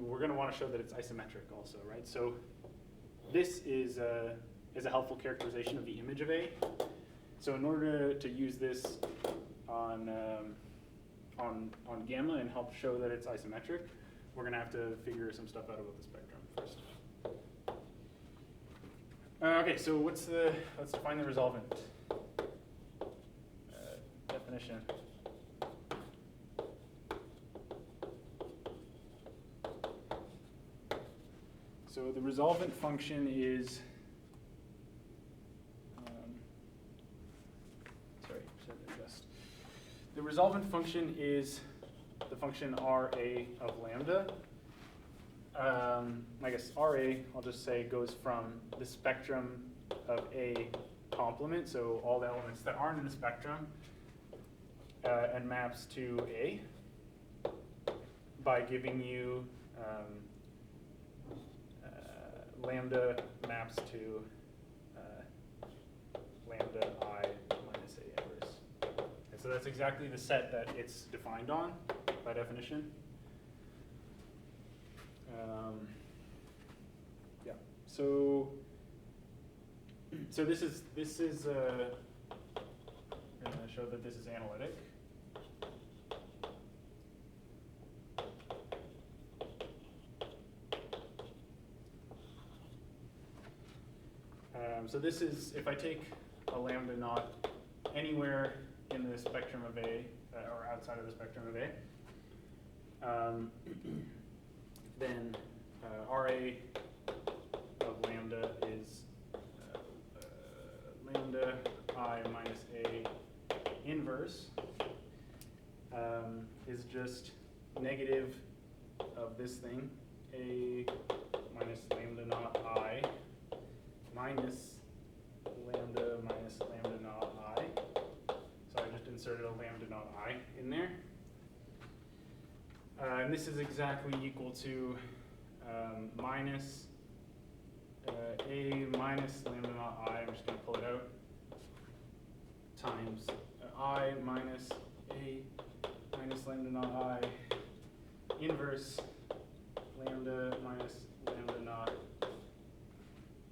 we're going to want to show that it's isometric also, right? So this is a helpful characterization of the image of A. So in order to use this on gamma and help show that it's isometric, we're going to have to figure some stuff out about the spectrum first. Okay, so let's define the resolvent. definition. So the resolvent function is, the resolvent function is the function Ra of lambda. I guess Ra, I'll just say, goes from the spectrum of A complement, so all the elements that aren't in the spectrum, and maps to A by giving you lambda maps to lambda I minus A inverse. And so that's exactly the set that it's defined on by definition. Yeah. So this is we're going to show that this is analytic. So this is, if I take a lambda naught anywhere in the spectrum of A, or outside of the spectrum of A, then Ra of lambda is lambda I minus A inverse is just negative of this thing, A minus lambda naught I minus lambda naught I. So I just inserted a lambda naught I in there. And this is exactly equal to minus A minus lambda naught I, I'm just going to pull it out, times I minus A minus lambda naught I inverse lambda minus lambda naught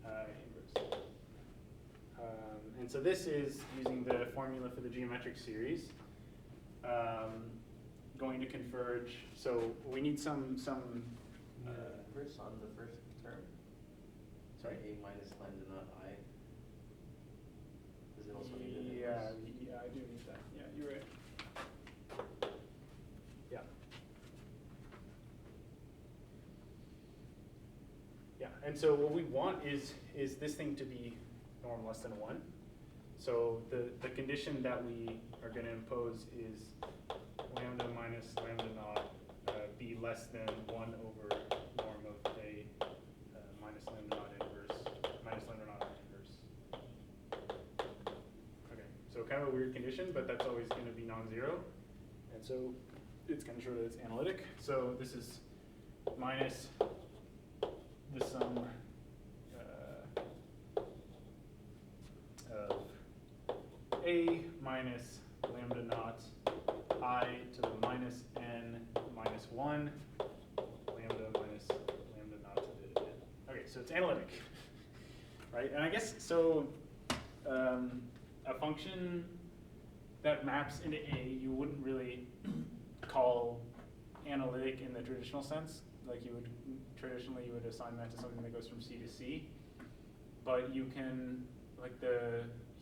inverse. And so this is, using the formula for the geometric series, going to converge. So we need some Inverse on the first term? Sorry? A minus lambda naught I. Does it also need an Yeah, inverse? yeah, I do need that. Yeah, you're right. Yeah. Yeah, and so what we want is this thing to be norm less than 1. So the condition that we are going to impose is lambda minus lambda naught be less than 1 over norm of A minus lambda naught inverse, minus lambda naught I inverse. Okay, so kind of a weird condition, but that's always going to be non-zero. And so it's going to show that it's analytic. So this is minus the sum of A minus lambda naught I to the minus n minus 1 lambda minus lambda naught to the n. Okay, so it's analytic, right? And I guess, so a function that maps into A, you wouldn't really call analytic in the traditional sense. Like traditionally you would assign that to something that goes from C to C. But you can, like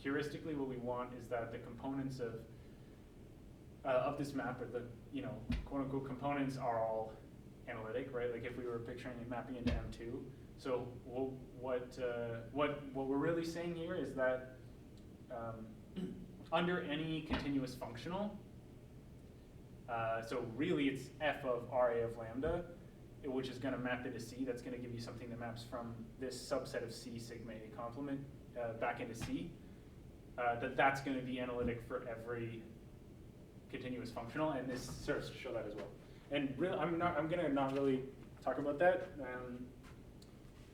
heuristically what we want is that the components of this map, or the, quote unquote components, are all analytic, right? Like if we were picturing it mapping into M2. So what we're really saying here is that under any continuous functional, so really it's f of Ra of lambda, which is going to map into C. That's going to give you something that maps from this subset of C sigma A complement back into C. That's going to be analytic for every continuous functional, and this serves to show that as well. And really, I'm going to not really talk about that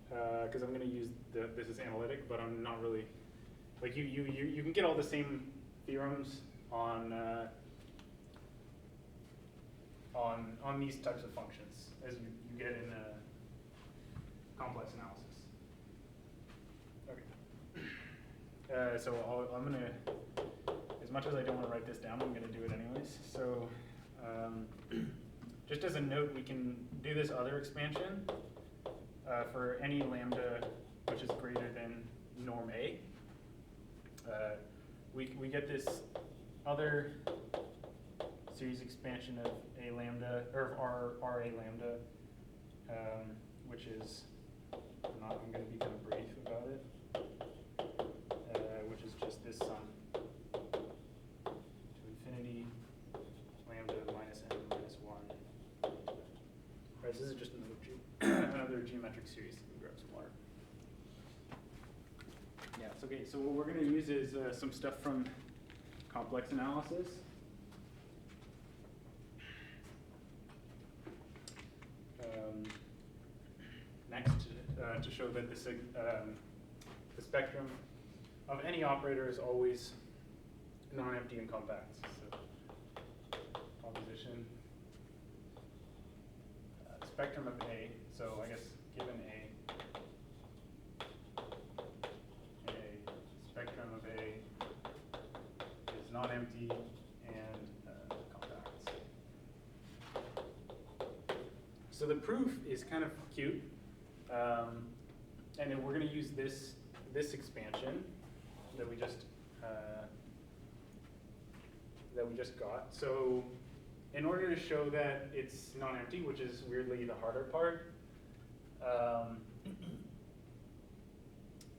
because I'm going to use this as analytic, but I'm not really, like you can get all the same theorems on these types of functions as you get in complex analysis. Okay. So I'm going to, as much as I don't want to write this down, I'm going to do it anyways. So just as a note, we can do this other expansion for any lambda which is greater than norm A. We get this other series expansion of a lambda, or R a lambda, which is not, I'm going to be kind of brief about it, which is just this sum to infinity lambda minus n minus 1. Right, this is just another geometric series. Let me grab some water. Yeah, it's okay. So what we're going to use is some stuff from complex analysis. Next, to show that the spectrum of any operator is always non-empty and compact. So, composition, spectrum of A. So I guess given A spectrum of A is non-empty and compact. So the proof is kind of cute. And then we're going to use this expansion that we just got. So in order to show that it's non-empty, which is weirdly the harder part,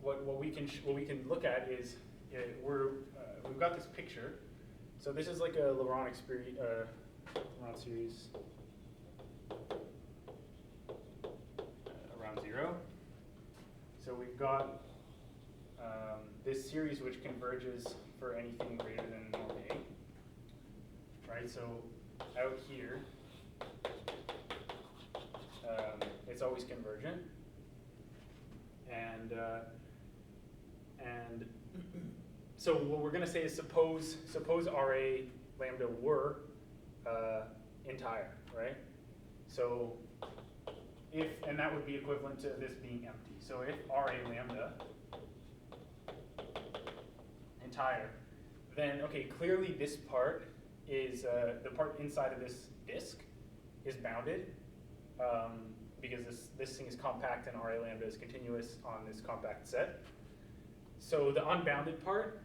what we can look at is we've got this picture. So this is like a Laurent series around 0. So we've got this series which converges for anything greater than norm A, right? So out here, it's always convergent, and so what we're going to say is suppose RA lambda were entire, right? So and that would be equivalent to this being empty. So if RA lambda entire, then okay, clearly this part is the part inside of this disk is bounded because this thing is compact and RA lambda is continuous on this compact set. So the unbounded part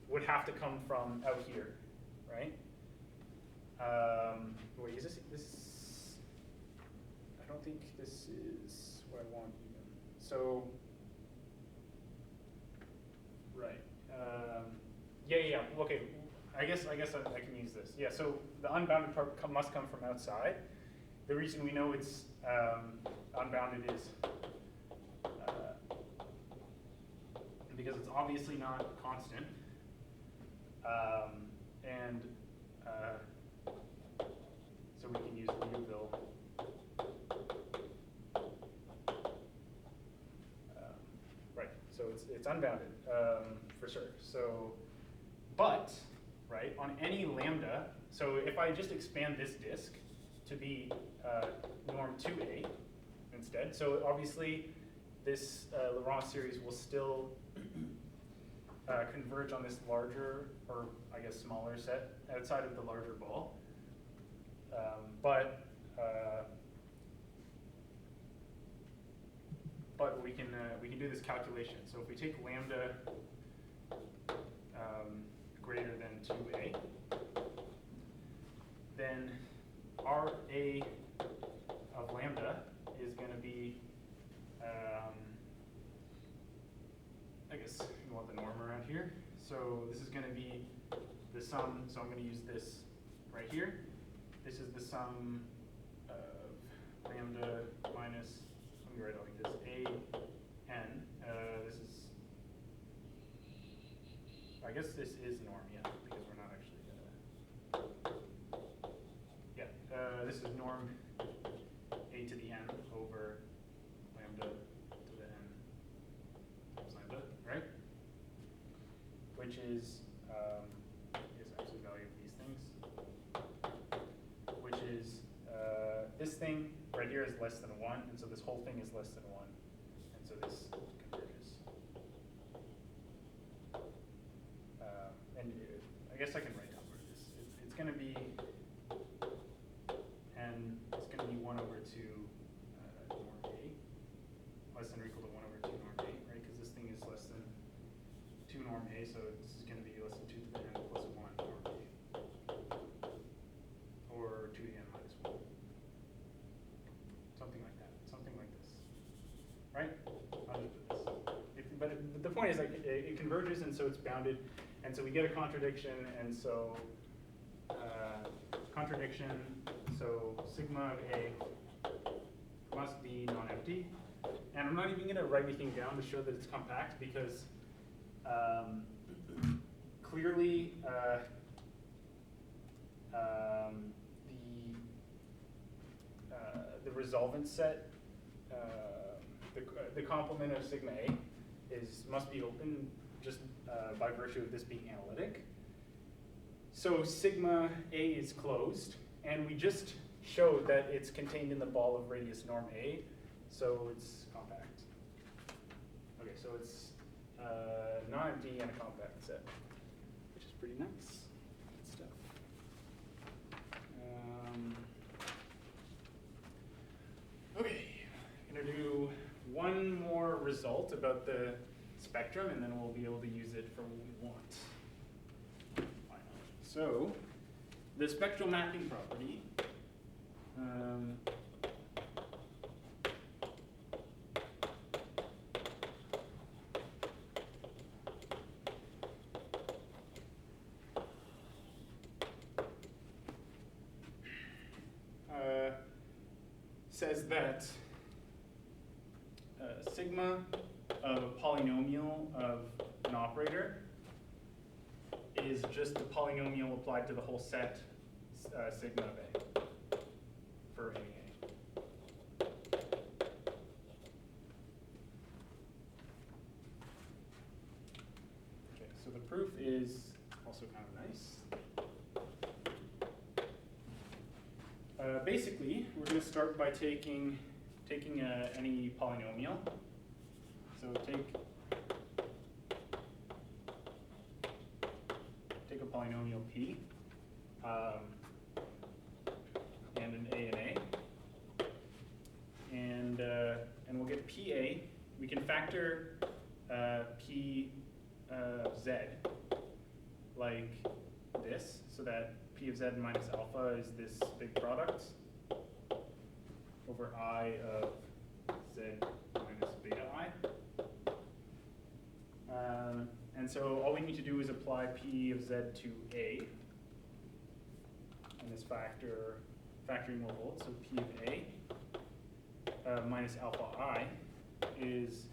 would have to come from out here, right? Wait, is this? I don't think this is what I want even. So, right. Yeah. Okay. I guess I can use this. Yeah. So the unbounded part must come from outside. The reason we know it's unbounded is because it's obviously not constant, and so we can use Liouville. Right. So it's unbounded for sure. So, but right on any lambda. So if I just expand this disk to be norm 2A instead. So obviously this Laurent series will still converge on this larger, or I guess smaller set outside of the larger ball. But we can do this calculation. So if we take lambda greater than 2A, then RA of lambda is going to be, I guess you want the norm around here. So this is going to be the sum, so I'm going to use this right here. This is the sum of lambda minus, let me write it like this, A-N. This is, I guess this is norm, yeah, because we're not actually, this is norm A to the N over lambda to the N times lambda, right? Which is absolute value of these things, which is this thing right here is less than 1, and so this whole thing is less than 1, and so this converges. And I guess I can write down where it is. It's going to be, and it's going to be 1 over 2 norm A, less than or equal to 1 over 2 norm A, right? Because this thing is less than 2 norm A, so this is going to be less than 2 to the N plus point is like it converges, and so it's bounded, and so we get a contradiction, and so so sigma of A must be non-empty. And I'm not even going to write anything down to show that it's compact, because clearly the resolvent set, the complement of sigma A must be open just by virtue of this being analytic. So sigma A is closed, and we just showed that it's contained in the ball of radius norm A, so it's compact. Okay, so it's non-empty and a compact set, which is pretty nice. Good stuff. Okay, I'm gonna do one more result about the spectrum, and then we'll be able to use it for what we want. So, the spectral mapping property says that sigma of a polynomial of an operator is just the polynomial applied to the whole set sigma of A for any A. Okay, so the proof is also kind of nice. Basically, we're going to start by taking any polynomial. So take a polynomial P and an A, and we'll get PA. We can factor P of Z like this, so that P of Z minus alpha is this big product over I of Z minus beta I. And so all we need to do is apply P of Z to A, and this factoring will hold. So P of A minus alpha I is,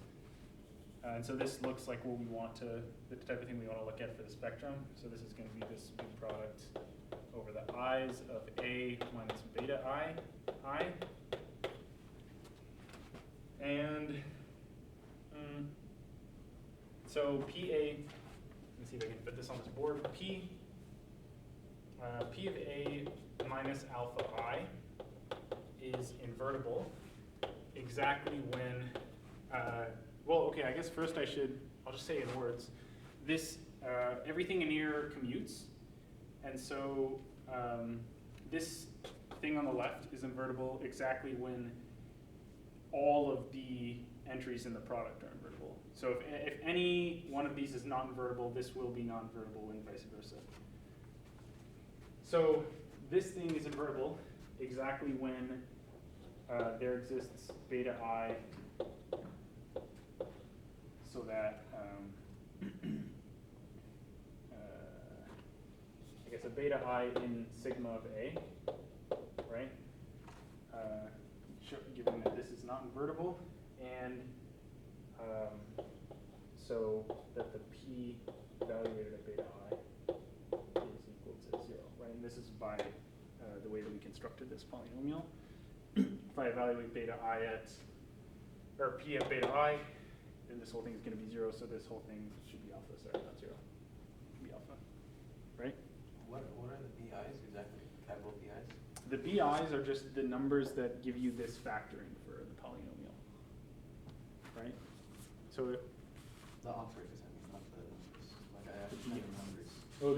and so this looks like what we want to, the type of thing we want to look at for the spectrum. So this is going to be this big product over the i's of A minus beta I. And so PA, let's see if I can fit this on this board. P of A minus alpha I is invertible exactly when, well, okay, I guess first I'll just say it in words. This, everything in here commutes, and so this thing on the left is invertible exactly when all of the entries in the product are invertible. So if any one of these is not invertible, this will be non-invertible and vice versa. So this thing is invertible exactly when there exists beta I, so that I guess a beta I in sigma of A, right? Given that this is not invertible, and so that the P evaluated at beta I is equal to 0, right? And this is by the way that we constructed this polynomial. If I evaluate beta I or P at beta I, then this whole thing is going to be 0, so this whole thing should be alpha, sorry, not 0. It should be alpha, right? What are the BIs exactly? Capital BIs? The BIs are just the numbers that give you this factoring for the polynomial, right? So The operators, I mean, not the numbers. Like I have to type numbers. oh,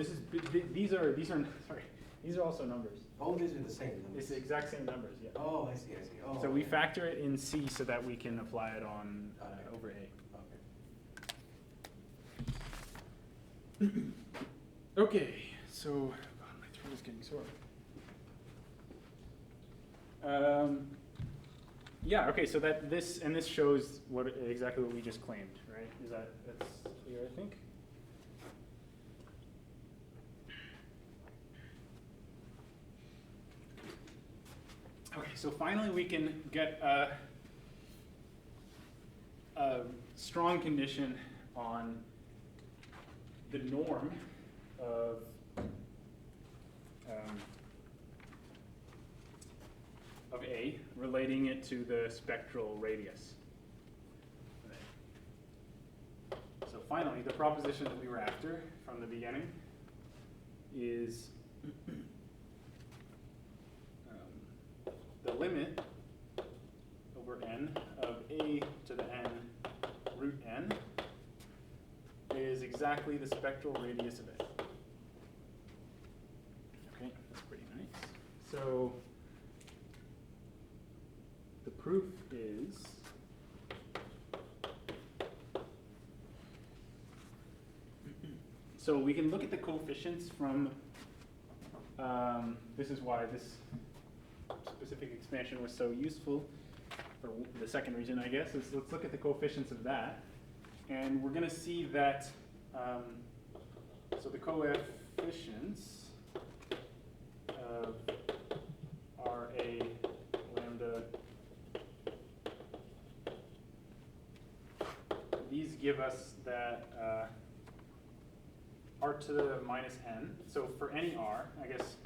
these are sorry, these are also numbers. Oh, these are the same numbers. It's the exact same numbers, yeah. Oh, I see. Oh, So we okay. factor it in C so that we can apply it on over A. Okay. Okay, so God, my throat is getting sore. Yeah. Okay. So that this shows exactly what we just claimed, right? Is that's here, I think. Okay, so finally we can get a strong condition on the norm of A, relating it to the spectral radius. So finally, the proposition that we were after from the beginning is the limit over n of A to the n root n is exactly the spectral radius of A. Okay, that's pretty nice. So the proof is so we can look at the coefficients from this is why this specific expansion was so useful, or the second reason, I guess, is let's look at the coefficients of that. And we're going to see that, so the coefficients of RA lambda, these give us that r to the minus n. So for any r, I guess,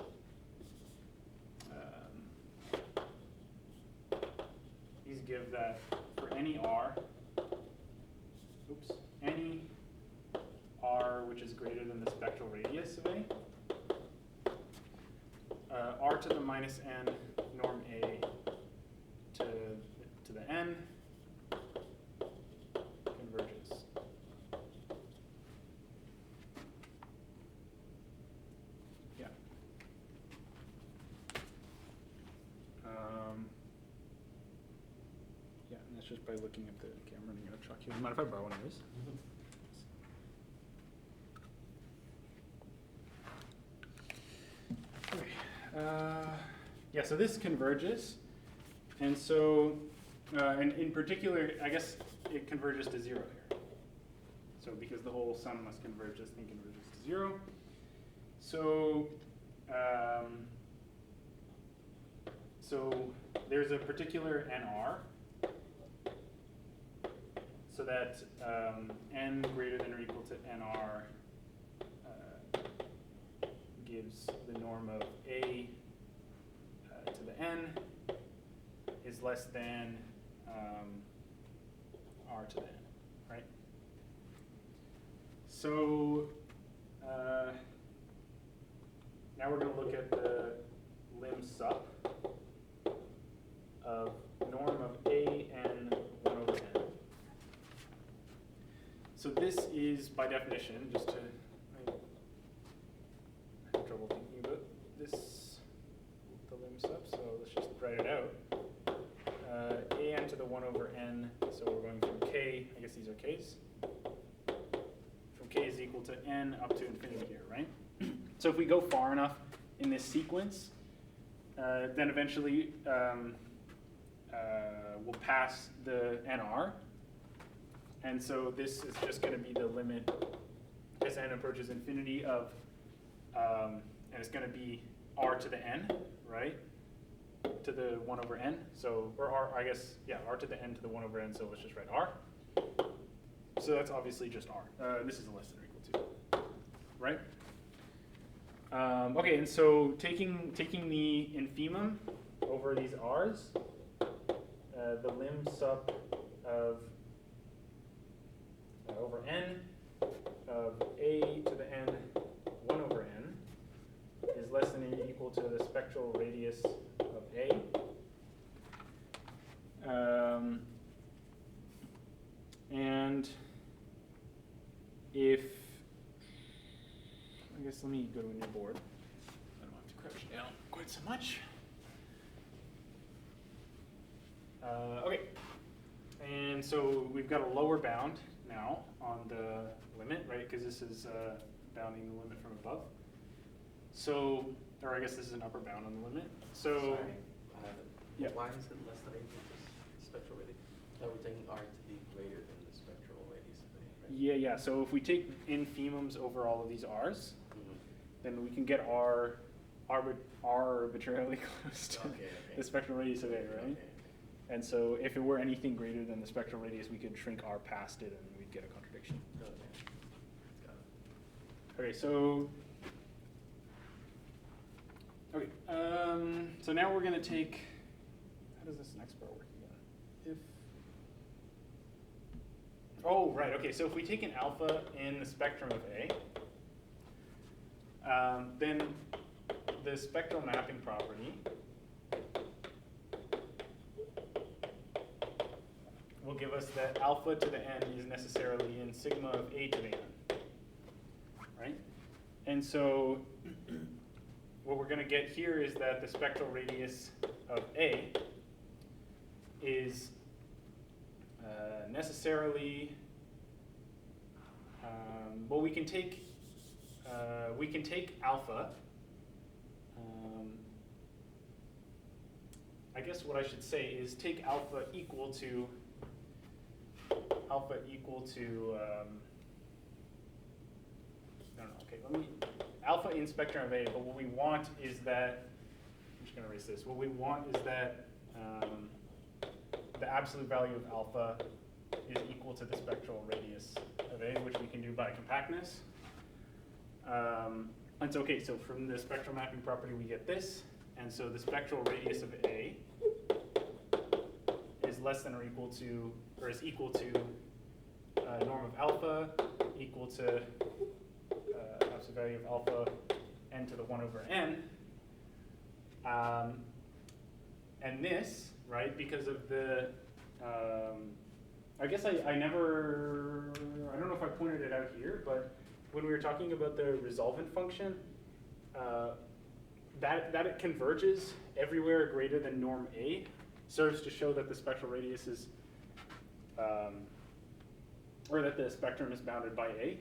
these give that for any r, any r which is greater than the spectral radius of A, r to the minus n norm A to the n converges. Yeah. Yeah, and that's just by looking at the camera. I'm going to chuck you. Mind if I borrow one of those? Okay. Yeah, so this converges. And so, and in particular, I guess it converges to 0 here. So because the whole sum must converge, this thing converges to 0. So, so there's a particular NR, so that n greater than or equal to nr gives the norm of A to the n is less than r to the n, right? So now we're going to look at the lim sup of norm of A n 1 over n. So this is, by definition, just to, I have trouble thinking about this, the lim sup, so let's just write it out. A n to the 1 over n, so we're going from k, I guess these are k's, from k is equal to n up to infinity here, right? So if we go far enough in this sequence, then eventually we'll pass the nr. And so this is just going to be the limit as n approaches infinity of, and it's going to be r to the n, right? To the 1 over n. So, or r, I guess, yeah, r to the n to the 1 over n, so let's just write r. So that's obviously just r. This is less than or equal to, right? Okay, and so taking the infimum over these r's, the lim sup of over n of A to the n 1 over n is less than or equal to the spectral radius of A. And if, I guess let me go to a new board. I don't have to crouch down quite so much. Okay, and so we've got a lower bound now on the limit, right? Because this is bounding the limit from above. So, or I guess this is an upper bound on the limit. So, Sorry, yeah. why is it less than or equal to spectral radius? Are we taking r to be greater than the spectral radius of A, right? Yeah. So if we take infimums over all of these r's, Mhm. then we can get r arbitrarily close to Okay. the spectral radius of A, right? Okay. And so if it were anything greater than the spectral radius, we could shrink r past it and we'd get a contradiction. Okay. Got it. Okay, so so now we're gonna take, how does this next part work again? Oh, right, okay, so if we take an alpha in the spectrum of A, then the spectral mapping property will give us that alpha to the n is necessarily in sigma of A to the n, right? And so what we're going to get here is that the spectral radius of A is necessarily, well, we can take alpha. I guess what I should say is take alpha equal to I don't know, okay, alpha in spectrum of A, but what we want is that, I'm just going to erase this, what we want is that the absolute value of alpha is equal to the spectral radius of A, which we can do by compactness. And so, okay, so from the spectral mapping property we get this, and so the spectral radius of A is less than or equal to, or is equal to norm of alpha equal to absolute value of alpha n to the 1 over n. And this, right, because of the, I guess I don't know if I pointed it out here, but when we were talking about the resolvent function, that it converges everywhere greater than norm A serves to show that the spectral radius is, or that the spectrum is bounded by A.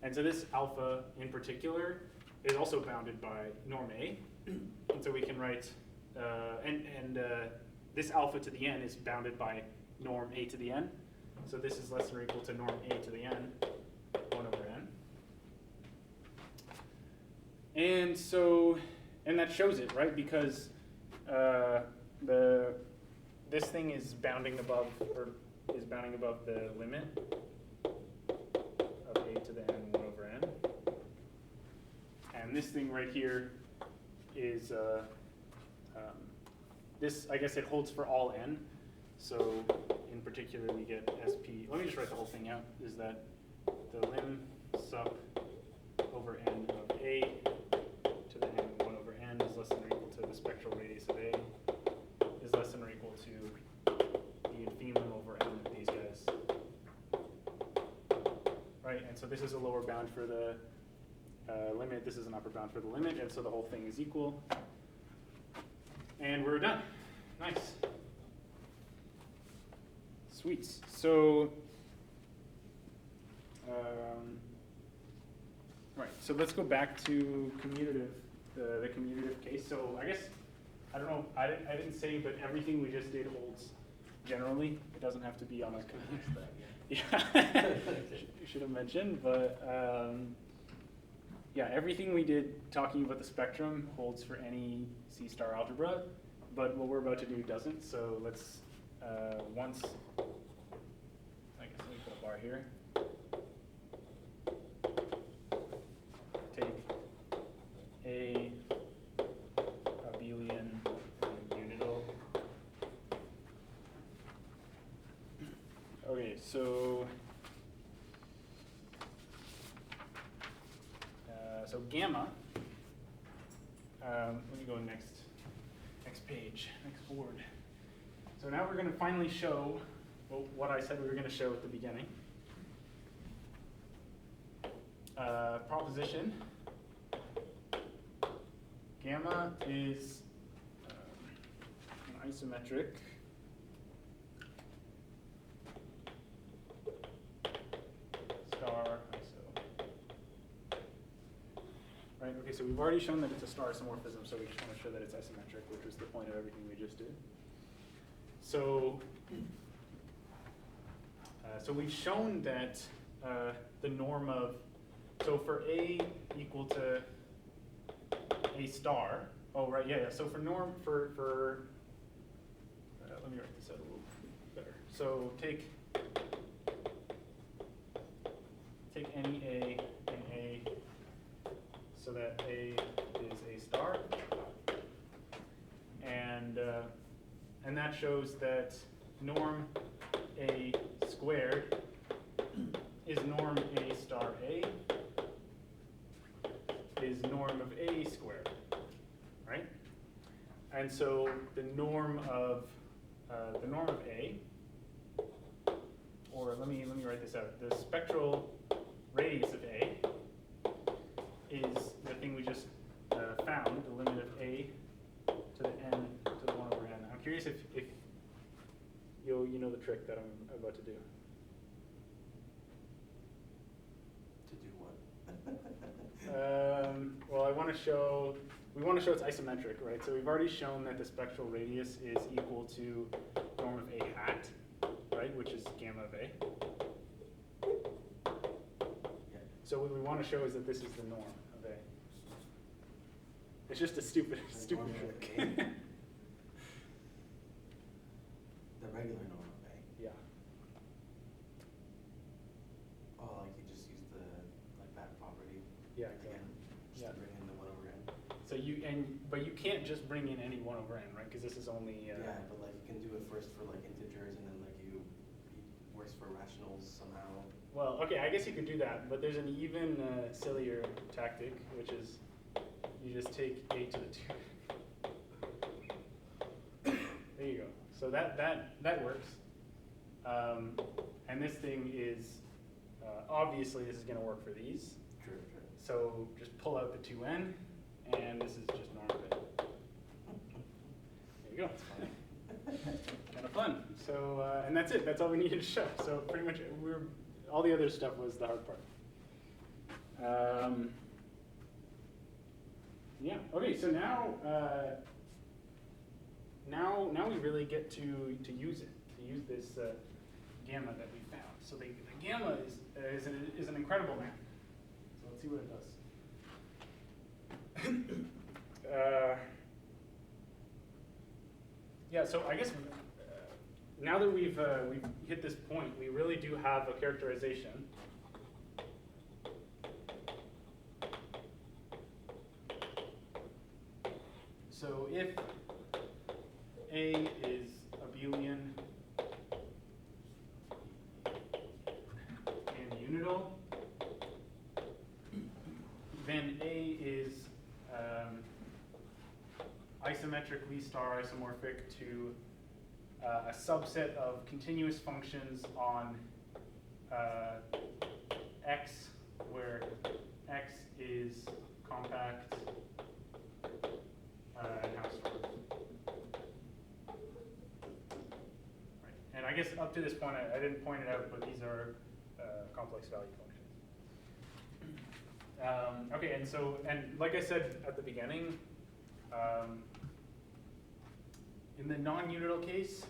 And so this alpha in particular is also bounded by norm A. And so we can write, this alpha to the n is bounded by norm A to the n. So this is less than or equal to norm A to the n, 1 over n. And so, and that shows it, right? Because this thing is bounding above, or is bounding above the limit of A to the n 1 over n. And this thing right here is, this, I guess it holds for all n. So in particular we get SP, let me just write the whole thing out, is that the lim sup over n of A to the n 1 over n is less than or equal to the spectral radius of A is less than or equal to the infimum over n of these guys. Right, and so this is a lower bound for the limit, this is an upper bound for the limit, and so the whole thing is equal. And we're done. Nice. Sweet. So, right, so let's go back to commutative, the commutative case. So I guess, I don't know, I didn't say, but everything we just did holds generally. It doesn't have to be on a yeah, should have mentioned, but yeah, everything we did talking about the spectrum holds for any C-star algebra, but what we're about to do doesn't. So let's once, I guess let me put a bar here. Take a abelian unital. Okay, so gamma. Let me go next page, next board. So now we're going to finally show what I said we were going to show at the beginning. Proposition. Gamma is an isometric star iso. Right, okay, so we've already shown that it's a star isomorphism, so we just want to show that it's isometric, which was the point of everything we just did. So, so we've shown that the norm of, so for A equal to A star, oh right, yeah, yeah. So for norm, let me write this out a little better. So take any A and A, so that A is A star, and that shows that norm A squared is norm A star A is norm of A squared, right? And so the norm of A, or let me write this out. The spectral radius of A is the thing we just found, the limit of A to the n to the 1 over n. I'm curious if you know the trick that I'm about to do. To do what? Well, we want to show it's isometric, right? So we've already shown that the spectral radius is equal to norm of A hat, right, which is gamma of A. Yeah. So what we want to show is that this is the norm of A. It's just a stupid norm of trick. A? The regular norm of A. Yeah. Oh, like you just use that property. Yeah, again, exactly. just Yeah. to bring in the 1 over n. So but you can't just bring in any 1 over n, right? Because this is only. Yeah, but like you can do it first for like integers, and then like it works for rationals somehow. Well, okay, I guess you could do that, but there's an even sillier tactic, which is you just take A to the 2. There you go. So that works. And this thing is, obviously this is going to work for these. True. So just pull out the 2n, and this is just norm of it. There you go. Kind of fun. So, and that's it. That's all we needed to show. So pretty much all the other stuff was the hard part. Yeah. Okay. So now we really get to use it, to use this gamma that we found. So the gamma is an incredible map. So let's see what it does. Yeah. So I guess now that we've hit this point, we really do have a characterization. So if A is abelian and unital, then A is isometrically star isomorphic to a subset of continuous functions on X, where X is compact and house star. Right. And I guess up to this point, I didn't point it out, but these are complex value functions. Okay, and like I said at the beginning, in the non-unital case,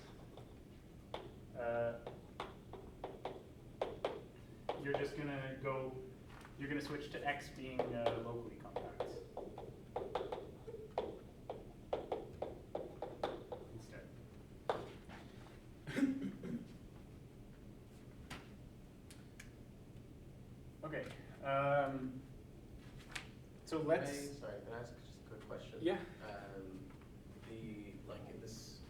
you're gonna switch to X being locally compact instead. Okay, so let's. Sorry, can I ask just a quick question? Yeah. In this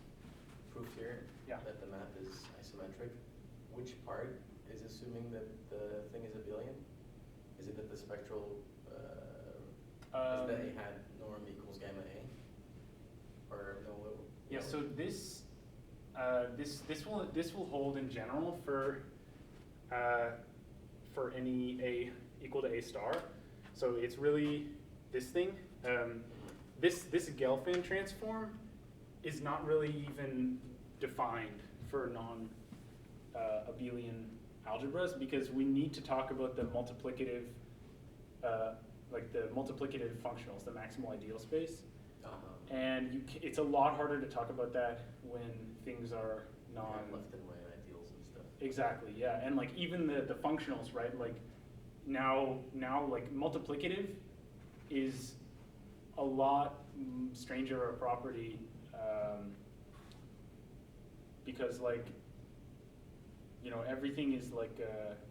proof here, Yeah. that the map is isometric, which part is assuming that the thing is abelian? Is it that the spectral is that A hat norm equals gamma A? Or no? Yeah. So this will hold in general for any A equal to A star. So it's really this thing. This Gelfand transform is not really even defined for non-abelian algebras, because we need to talk about the multiplicative, like the multiplicative functionals, the maximal ideal space. And it's a lot harder to talk about that when things are Left and right ideals and stuff. Exactly, yeah, and like even the functionals, right? Like now like multiplicative is a lot stranger a property because like, you know, everything is like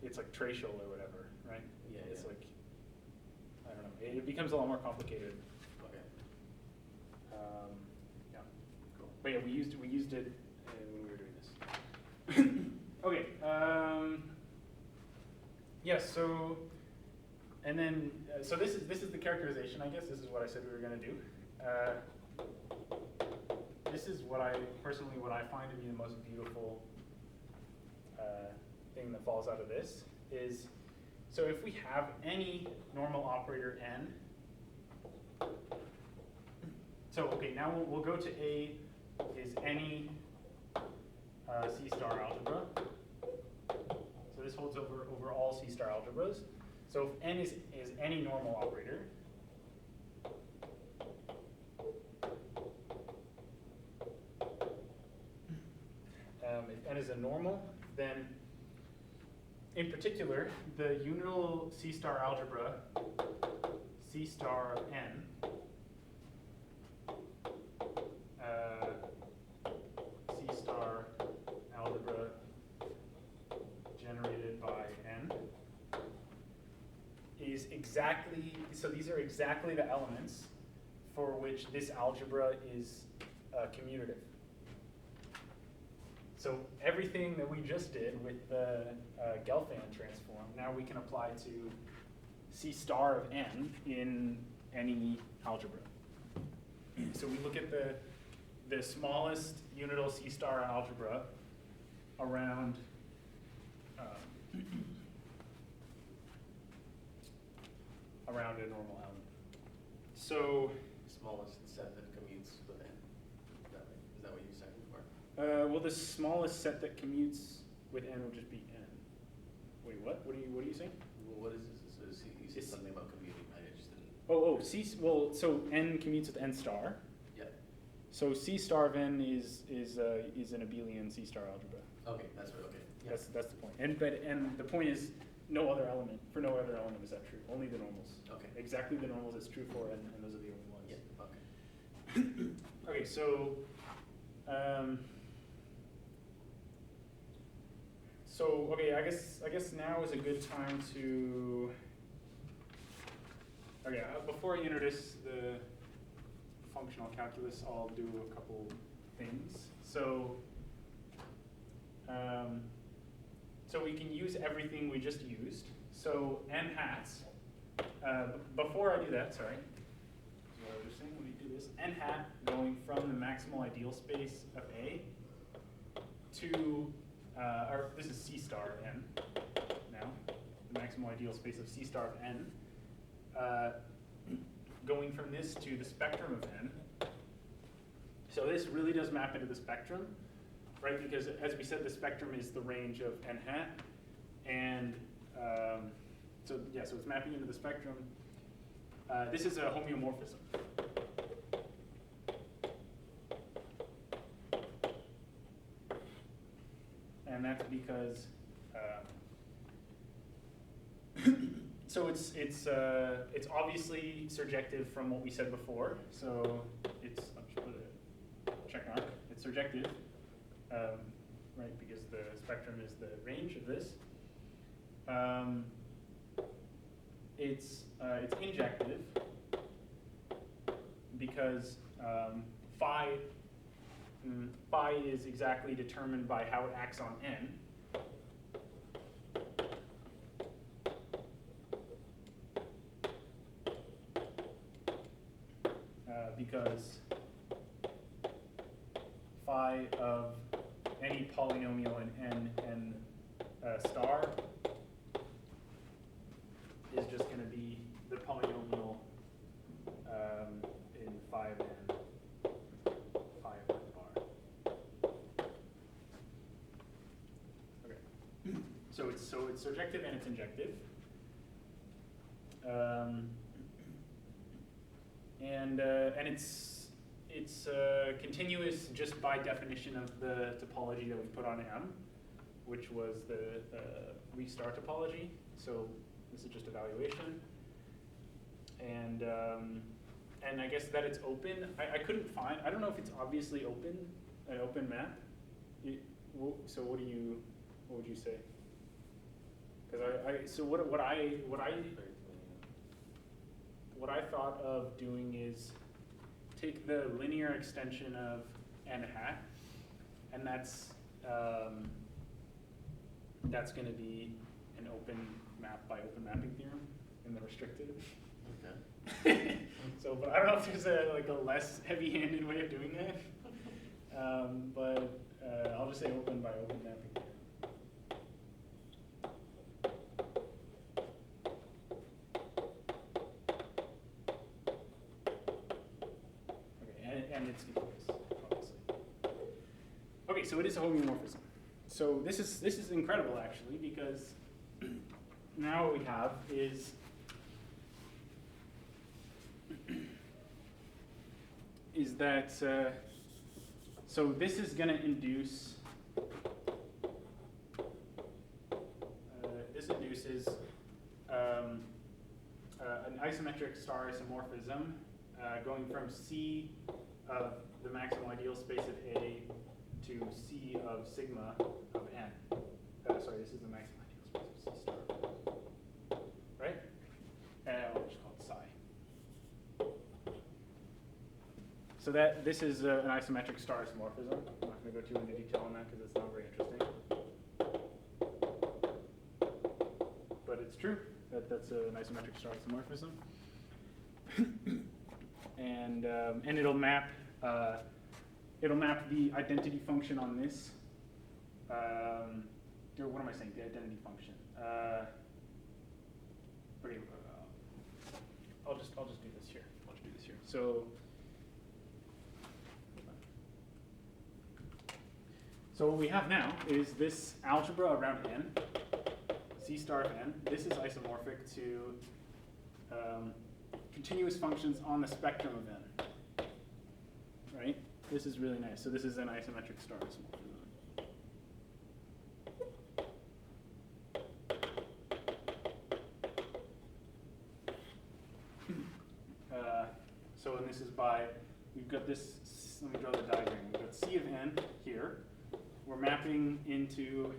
it's like tracial or whatever, right? Yeah, it's yeah. like, I don't know, it becomes a lot more complicated. Okay. Yeah, cool. But yeah, we used it when we were doing this. Okay. Yes. Yeah, so, and then so this is the characterization. I guess this is what I said we were going to do. This is what I find to be the most beautiful thing that falls out of this is, so if we have any normal operator n, so okay, now we'll go to A is any C star algebra. So this holds over all C star algebras. So if n is any normal operator, if n is a normal, then in particular, the unital C star algebra, C star of n, C star algebra generated by n, is exactly, so these are exactly the elements for which this algebra is commutative. So everything that we just did with the Gelfand transform, now we can apply to C star of n in any algebra. So we look at the smallest unital C star algebra around around a normal element. So Smallest set that commutes with n. Is that what you said before? well, the smallest set that commutes with n will just be n. Wait, what? What are you saying? Well, what is this? So you said something about commuting. I just didn't. Well, so n commutes with n star. Yeah. So C star of n is an abelian C star algebra. Okay, that's right. Okay. Yeah. That's the point. And the point is no other element is that true. Only the normals. Okay. Exactly the normals it's true for, and those are the only ones. Yeah. Okay. Okay, so okay, I guess now is a good time to. Okay, before I introduce the functional calculus, I'll do a couple things. So so we can use everything we just used. So n hats. Before I do that, sorry. What I was saying, when we do this, n hat going from the maximal ideal space of A to, or this is C star of n now, the maximal ideal space of C star of n, going from this to the spectrum of n. So this really does map into the spectrum, right? Because as we said, the spectrum is the range of n hat, and so it's mapping into the spectrum. This is a homeomorphism. And that's because so it's obviously surjective from what we said before. So it's, I'll just put a check mark. It's surjective, right? Because the spectrum is the range of this. It's injective because phi is exactly determined by how it acts on n. Because phi of any polynomial in n star is just going to be the polynomial in phi of n, phi of n bar. Okay, so it's surjective and it's injective, and it's continuous just by definition of the topology that we put on M. which was the V-star topology. So this is just evaluation. And I guess that it's open. I couldn't find, I don't know if it's obviously open, an open map. So what would you say? Because so what I thought of doing is take the linear extension of n hat, and that's going to be an open map by open mapping theorem in the restricted. Okay. So, but I don't know if there's a less heavy-handed way of doing that. But I'll just say open by open mapping theorem. And it's continuous, obviously. Okay, so it is a homeomorphism. So this is incredible actually, because now what we have is that so this is going to induce this induces an isometric star isomorphism going from C of the maximal ideal space of A to C of sigma of n. Sorry, this is the maximal ideal space of C star. Right? I'll just call it psi. So this is an isometric star isomorphism. I'm not going to go too into detail on that because it's not very interesting. But it's true that that's an isometric star isomorphism. And it'll map the identity function on this. What am I saying? The identity function. Okay, I'll just do this here. I'll just do this here. So what we have now is this algebra around n, C star of n. This is isomorphic to continuous functions on the spectrum of n. Right? This is really nice. So this is an isometric star isomorphism. So and this is we've got this, let me draw the diagram. We've got C of n here. We're mapping into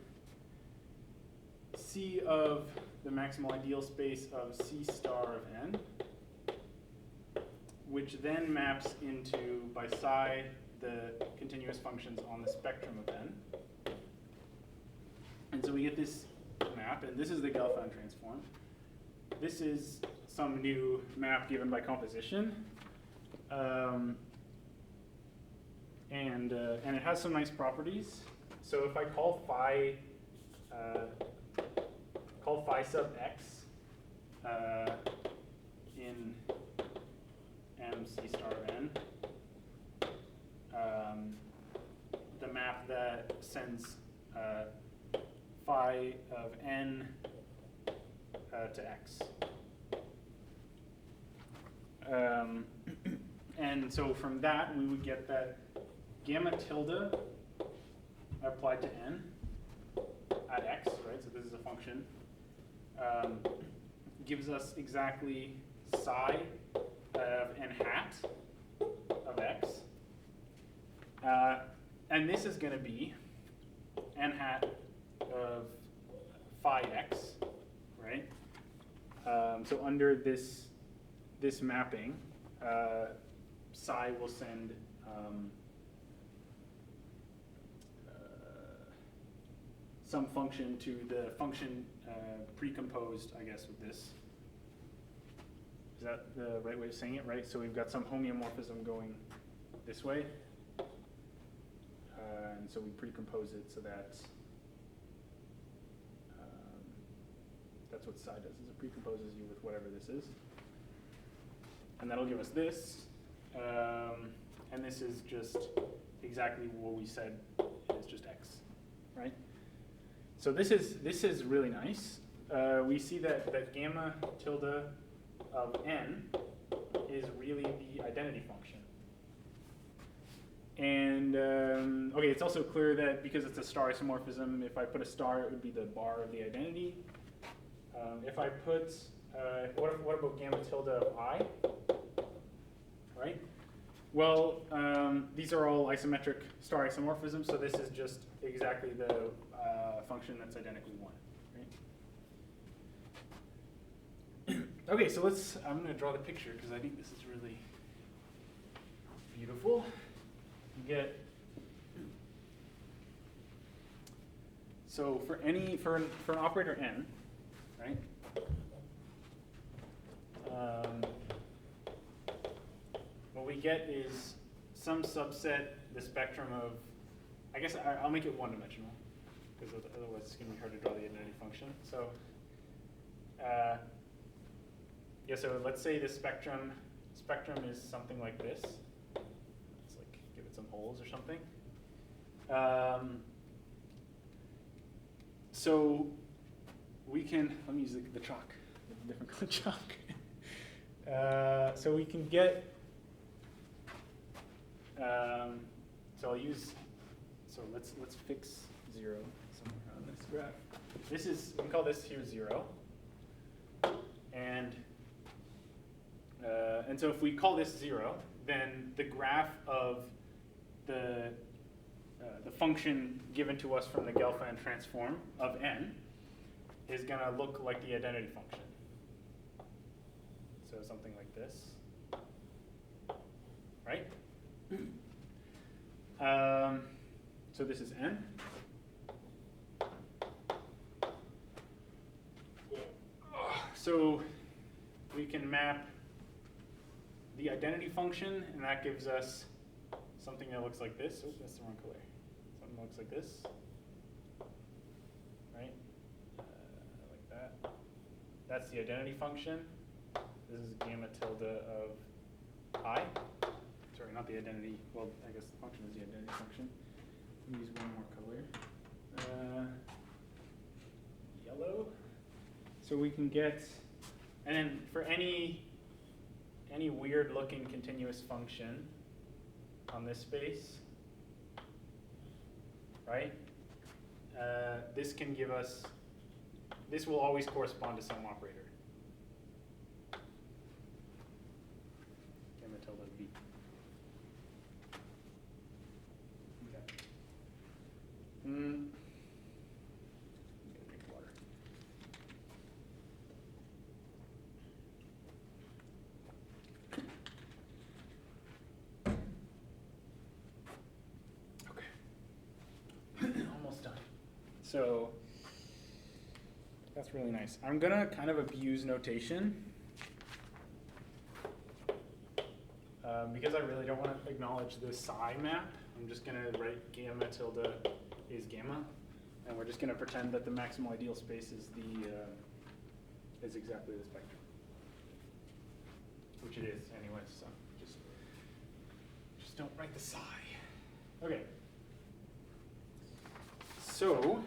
C of the maximal ideal space of C star of n, which then maps into, by psi, the continuous functions on the spectrum of n. And so we get this map, and this is the Gelfand transform. This is some new map given by composition. And it has some nice properties. So if I call phi sub x in MC star of n, the map that sends phi of n to x. And so from that, we would get that gamma tilde applied to n at x, right? So this is a function. Gives us exactly psi of n hat of x. And this is going to be n hat of phi x, right? So under this mapping, psi will send some function to the function precomposed, I guess, with this. Is that the right way of saying it, right? So we've got some homeomorphism going this way. And so we precompose it so that that's what psi does, is it precomposes you with whatever this is. And that'll give us this. And this is just exactly what we said is just x, right? So this is really nice. We see that gamma tilde of n is really the identity function. And okay, it's also clear that because it's a star isomorphism, if I put a star, it would be the bar of the identity. If I put, what about gamma tilde of I? Right? Well, these are all isometric star isomorphisms, so this is just exactly the function that's identically 1. Right? Okay, so I'm going to draw the picture because I think this is really beautiful. You get, so for an operator n, right? What we get is some subset, the spectrum of, I guess I'll make it one-dimensional, because otherwise it's going to be hard to draw the identity function. So, yeah, so let's say the spectrum is something like this. Let's like give it some holes or something. So we can, let me use the chalk, a different color chalk. So we can get, so I'll use, so let's fix 0 somewhere on this graph. This is, we can call this here 0. And so if we call this 0, then the graph of the function given to us from the Gelfand transform of n is going to look like the identity function. So something like this, right? So this is n. So we can map the identity function, and that gives us something that looks like this. Oh, that's the wrong color. Something that looks like this, right? Like that. That's the identity function. This is gamma tilde of I. Sorry, not the identity. Well, I guess the function is the identity function. Let me use one more color. Yellow. So we can get, and then for any weird looking continuous function on this space, right? This can give us, this will always correspond to some operator. Gamma tilde of B. Okay. Drink water. Almost done. So that's really nice. I'm gonna kind of abuse notation because I really don't want to acknowledge the psi map. I'm just gonna write gamma tilde is gamma, and we're just gonna pretend that the maximal ideal space is is exactly the spectrum, which it is anyway. So just don't write the psi. Okay. So,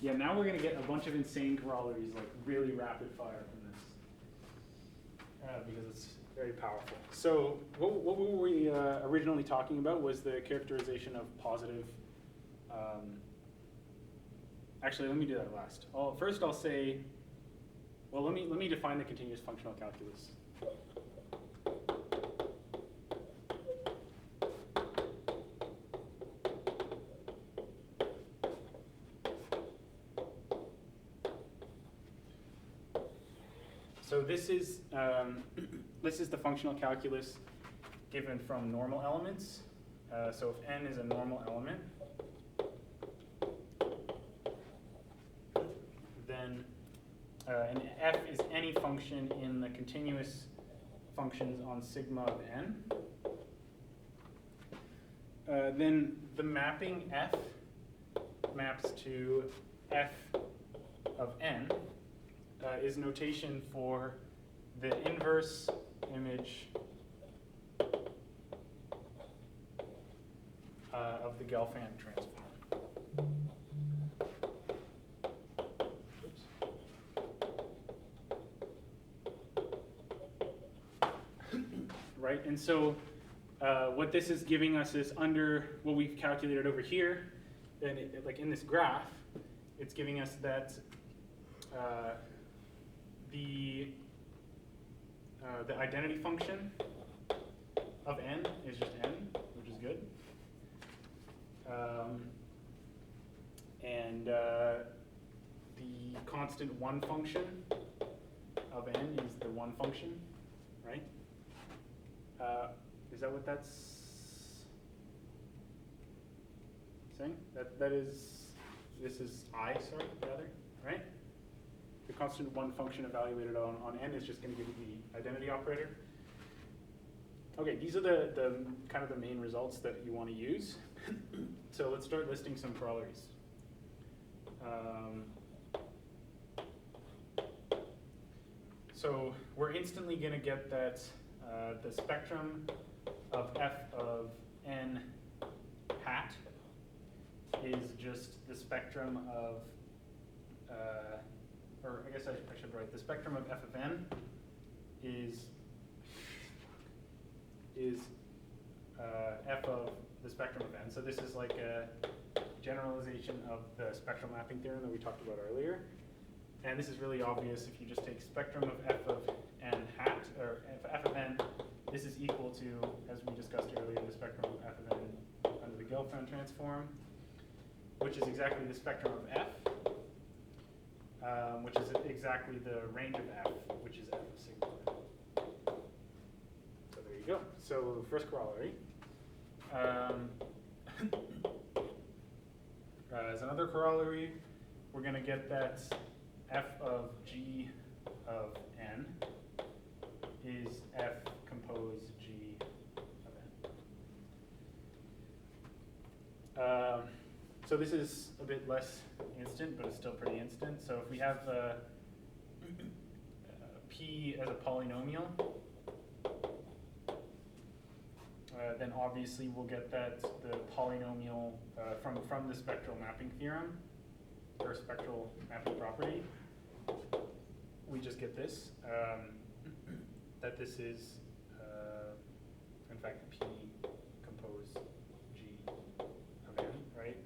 yeah, now we're going to get a bunch of insane corollaries, like really rapid fire from this, because it's very powerful. So what were we originally talking about was the characterization of positive, actually, let me do that last. First I'll say, well, let me define the continuous functional calculus. So this is the functional calculus given from normal elements. So if n is a normal element, then and f is any function in the continuous functions on sigma of n. Then the mapping f maps to f of n. Is notation for the inverse image of the Gelfand transform. Oops. right? And so what this is giving us is under what we've calculated over here, and like in this graph, it's giving us that the identity function of n is just n, which is good. And the constant 1 function of n is the 1 function, right? Is that what that's saying? That is, this is I, sorry, rather, right? The constant 1 function evaluated on n is just going to give you the identity operator. Okay, these are the kind of the main results that you want to use. So let's start listing some corollaries. So we're instantly going to get that the spectrum of f of n hat is just the spectrum of, or I guess I should write, the spectrum of f of n is f of the spectrum of n. So this is like a generalization of the spectral mapping theorem that we talked about earlier. And this is really obvious if you just take spectrum of f of n hat, or f of n, this is equal to, as we discussed earlier, the spectrum of f of n under the Gelfand transform, which is exactly the spectrum of f, which is exactly the range of f, which is f of sigma. So there you go. So first corollary. As another corollary, we're going to get that f of g of n is f compose g of n. So this is a bit less instant, but it's still pretty instant. So if we have p as a polynomial, then obviously we'll get that the polynomial from the spectral mapping theorem, or spectral mapping property. We just get this, that this is, in fact, p compose g of n, right?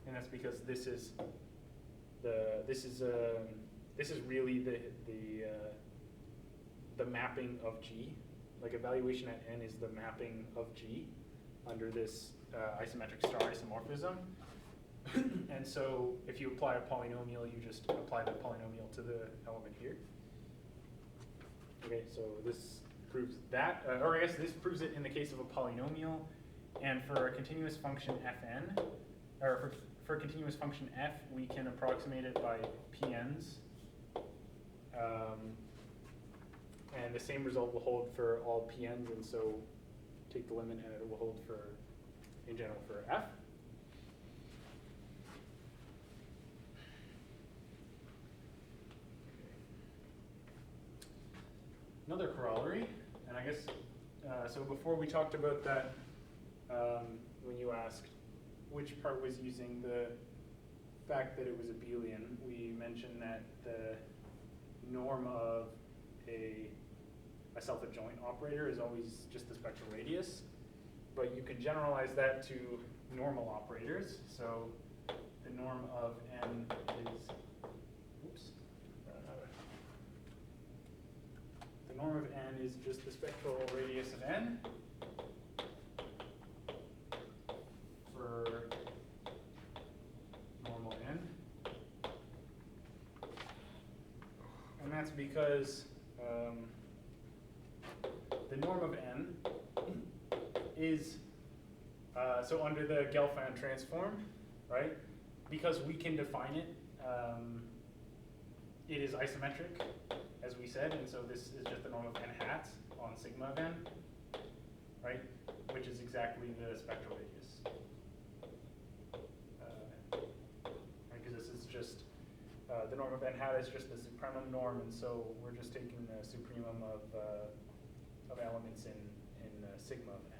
And that's because this is really the mapping of g. Like evaluation at n is the mapping of g under this isometric star isomorphism. And so if you apply a polynomial, you just apply the polynomial to the element here. Okay, so this proves that, or I guess this proves it in the case of a polynomial. And for a continuous function fn, or for a continuous function f, we can approximate it by pn's. And the same result will hold for all pn's, and so take the limit and it will hold for, in general, for f. Another corollary, and I guess, so before we talked about that, when you asked which part was using the fact that it was abelian, we mentioned that the norm of a self-adjoint operator is always just the spectral radius, but you can generalize that to normal operators. So the norm of n is, the norm of n is just the spectral radius of n for normal n. And that's because the norm of n is, so under the Gelfand transform, right? Because we can define it, it is isometric, as we said, and so this is just the norm of n hat on sigma of n, right? Which is exactly the spectral radius. Right, because this is just, the norm of n hat is just the supremum norm, and so we're just taking the supremum of elements in sigma of n,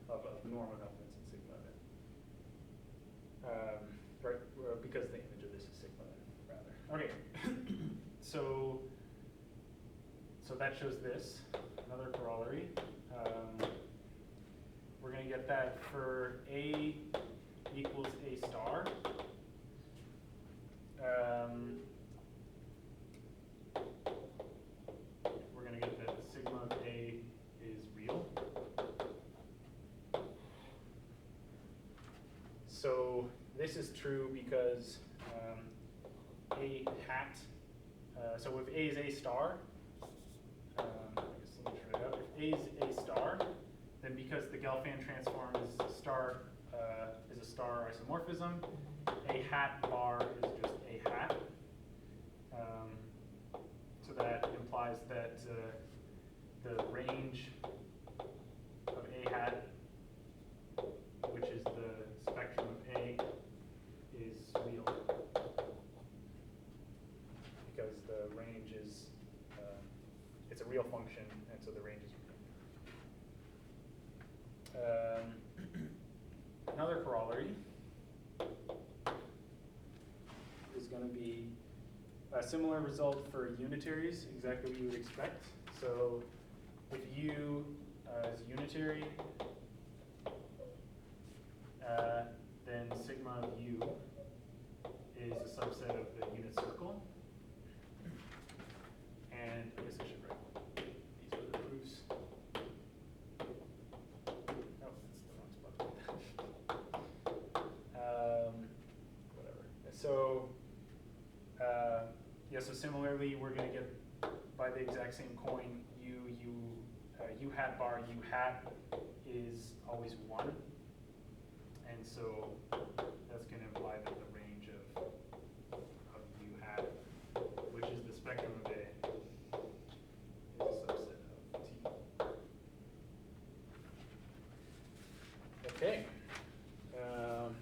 of the norm of elements in sigma of n. Right, because the image of this is sigma of n, rather. Okay, so that shows this, another corollary. We're going to get that for A equals A star. We're going to get that sigma of A is real. So this is true because A hat, so if A is A star, I guess let me try it out. If A is A star, then because the Gelfand transform is a star isomorphism, A hat bar is just A hat. So that implies that the range of A hat, which is the spectrum of A, is real. Because the range is, it's a real function, and so the range is real. Another corollary is going to be a similar result for unitaries, exactly what you would expect. So if U is unitary, then sigma of U is a subset of the unit circle. And I guess I should write these are the proofs. Oh, that's the wrong spot to put that. Whatever. So, yeah, so similarly, we're going to get, by the exact same coin, U hat bar U hat is always 1. And so that's going to imply that the range of U hat, which is the spectrum of A, is a subset of T. Okay,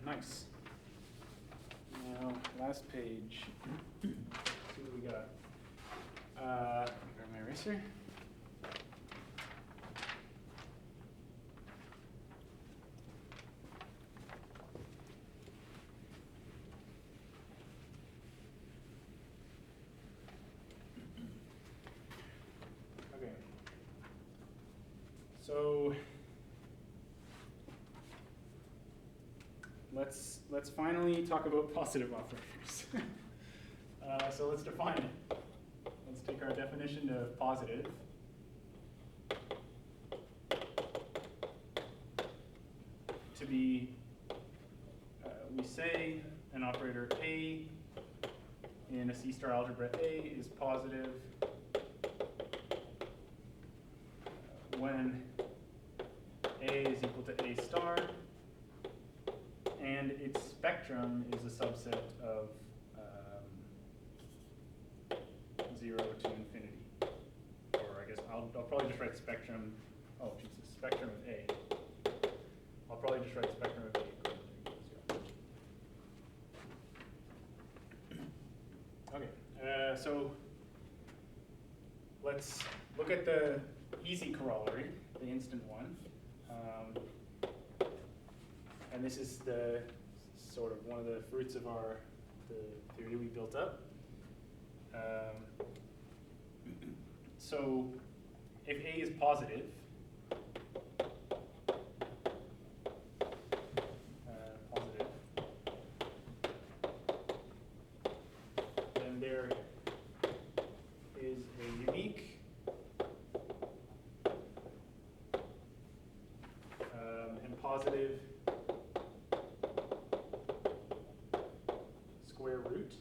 nice. Now, last page. Let's see what we got. Grab my eraser. Okay. So let's finally talk about positive operators. So let's define it. Let's take our definition of positive. To be, we say an operator A in a C-star algebra A is positive when A is equal to A star and its spectrum is a subset of 0 to infinity. Or I guess I'll probably just write spectrum, oh Jesus, spectrum of A. I'll probably just write spectrum of A equal to 0. Okay, so let's look at the easy corollary, the instant one. And this is the sort of one of the fruits of the theory we built up. So if A is positive, then there is a unique and positive square root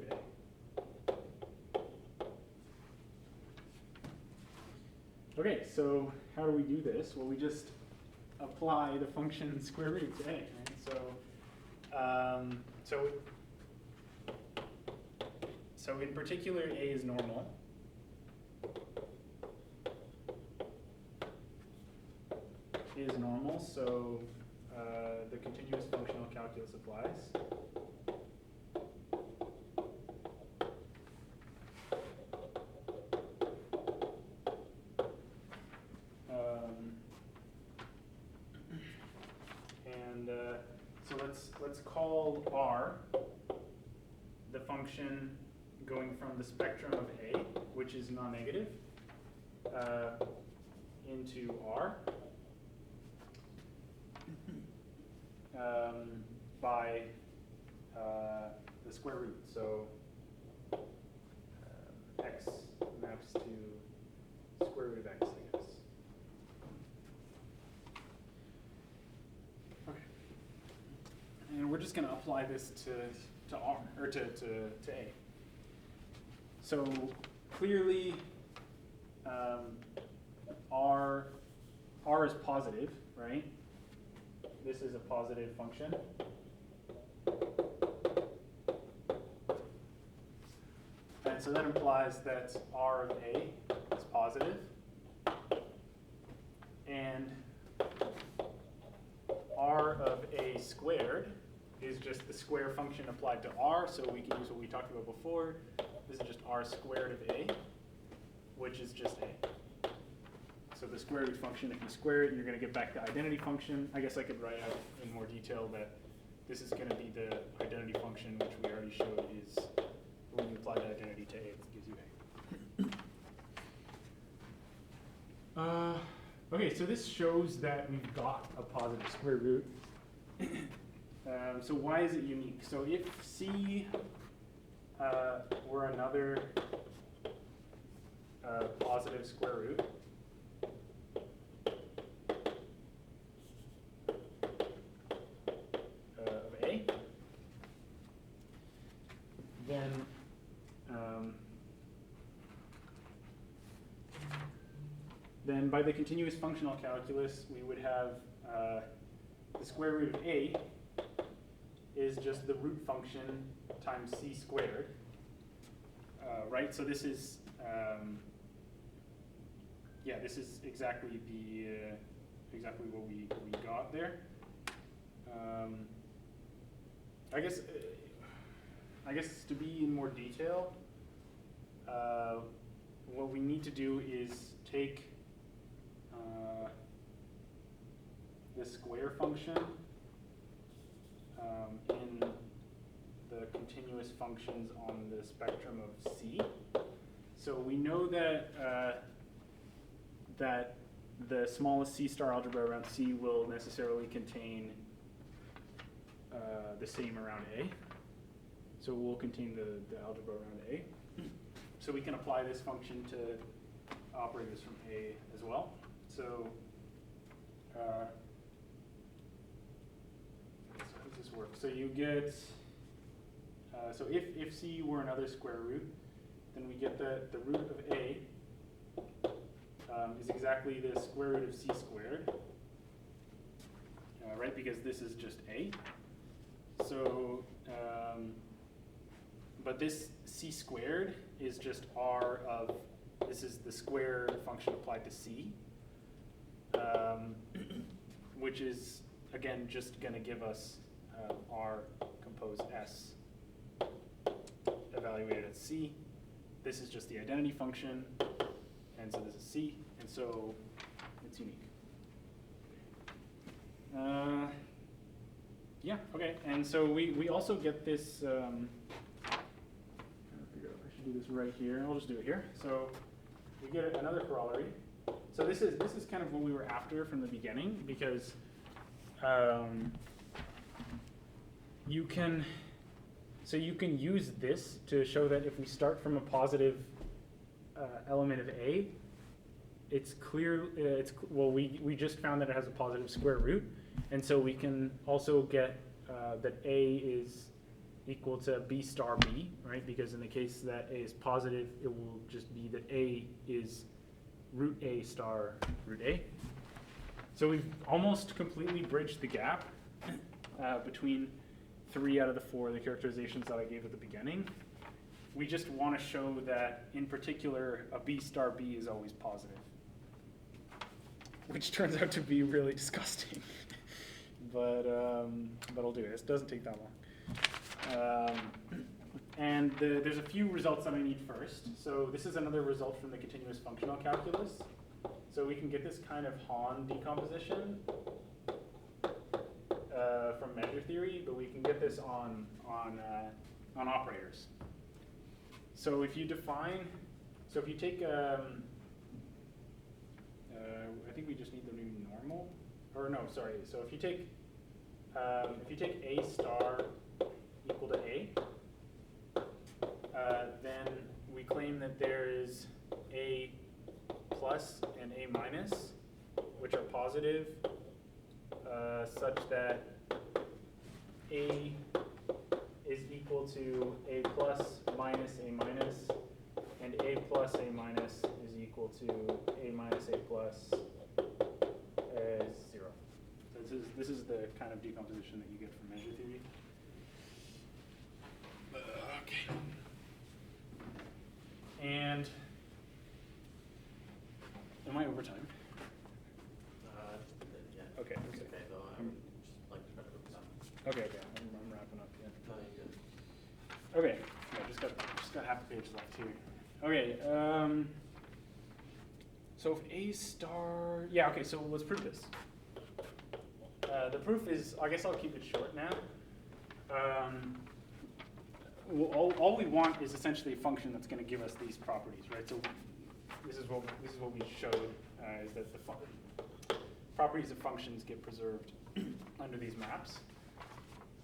of A. Okay, so how do we do this? Well, we just apply the function square root to A, right? So in particular, A is normal. A is normal, so the continuous functional calculus applies. So let's call R function going from the spectrum of A, which is non-negative, into R by the square root. So x maps to square root of x, I guess. Okay. And we're just going to apply this to R, or to A. So clearly, R is positive, right? This is a positive function. And so that implies that R of A is positive. And R of A squared is just the square function applied to R, so we can use what we talked about before. This is just R squared of A, which is just A. So the square root function, if you square it, you're going to get back the identity function. I guess I could write out in more detail that this is going to be the identity function, which we already showed is when you apply the identity to A, it gives you A. Okay, so this shows that we've got a positive square root. So why is it unique? So if C were another positive square root, of A, then by the continuous functional calculus, we would have the square root of A is just the root function times C squared, right? So this is, yeah, this is exactly exactly what we got there. I guess to be in more detail, what we need to do is take the square function in the continuous functions on the spectrum of C. So we know that that the smallest C star algebra around C will necessarily contain the same around A. So we'll contain the algebra around A. So we can apply this function to operators from A as well. So how does this work? So you get, so if C were another square root, then we get the root of A is exactly the square root of C squared, right? Because this is just A. So, but this C squared is just R of, this is the square function applied to C, which is, again, just going to give us R composed S evaluated at C. This is just the identity function, and so this is C, and so it's unique. Yeah, okay, and so we also get this, trying to figure out if I should do this right here. I'll just do it here. So we get another corollary. So this is kind of what we were after from the beginning, because you can use this to show that if we start from a positive element of A, it's clear, well, we just found that it has a positive square root, and so we can also get that A is equal to B star B, right? Because in the case that A is positive, it will just be that A is root A star root A. So we've almost completely bridged the gap between 3 out of the 4 of the characterizations that I gave at the beginning. We just want to show that, in particular, a B star B is always positive, which turns out to be really disgusting. But I'll do it. It doesn't take that long. And there's a few results that I need first. So this is another result from the continuous functional calculus. So we can get this kind of Hahn decomposition from measure theory, but we can get this on on operators. So if you define, so if you take, I think we just need the new normal, or no, sorry. So if you take A star equal to A, then we claim that there is A plus and A minus, which are positive, such that A is equal to A plus minus A minus, and A plus A minus is equal to A minus A plus 0. So this is the kind of decomposition that you get from measure theory. Okay. And am I over time? Yeah. Okay. It's okay, though. I would just like to try to focus on. Okay. I'm wrapping up here. No, you're good. Okay. Yeah, just got half the page left here. Okay. So if A star, yeah. Okay. So let's prove this. The proof is, I guess I'll keep it short now. All we want is essentially a function that's going to give us these properties, right? So this is what we showed, is that the properties of functions get preserved under these maps,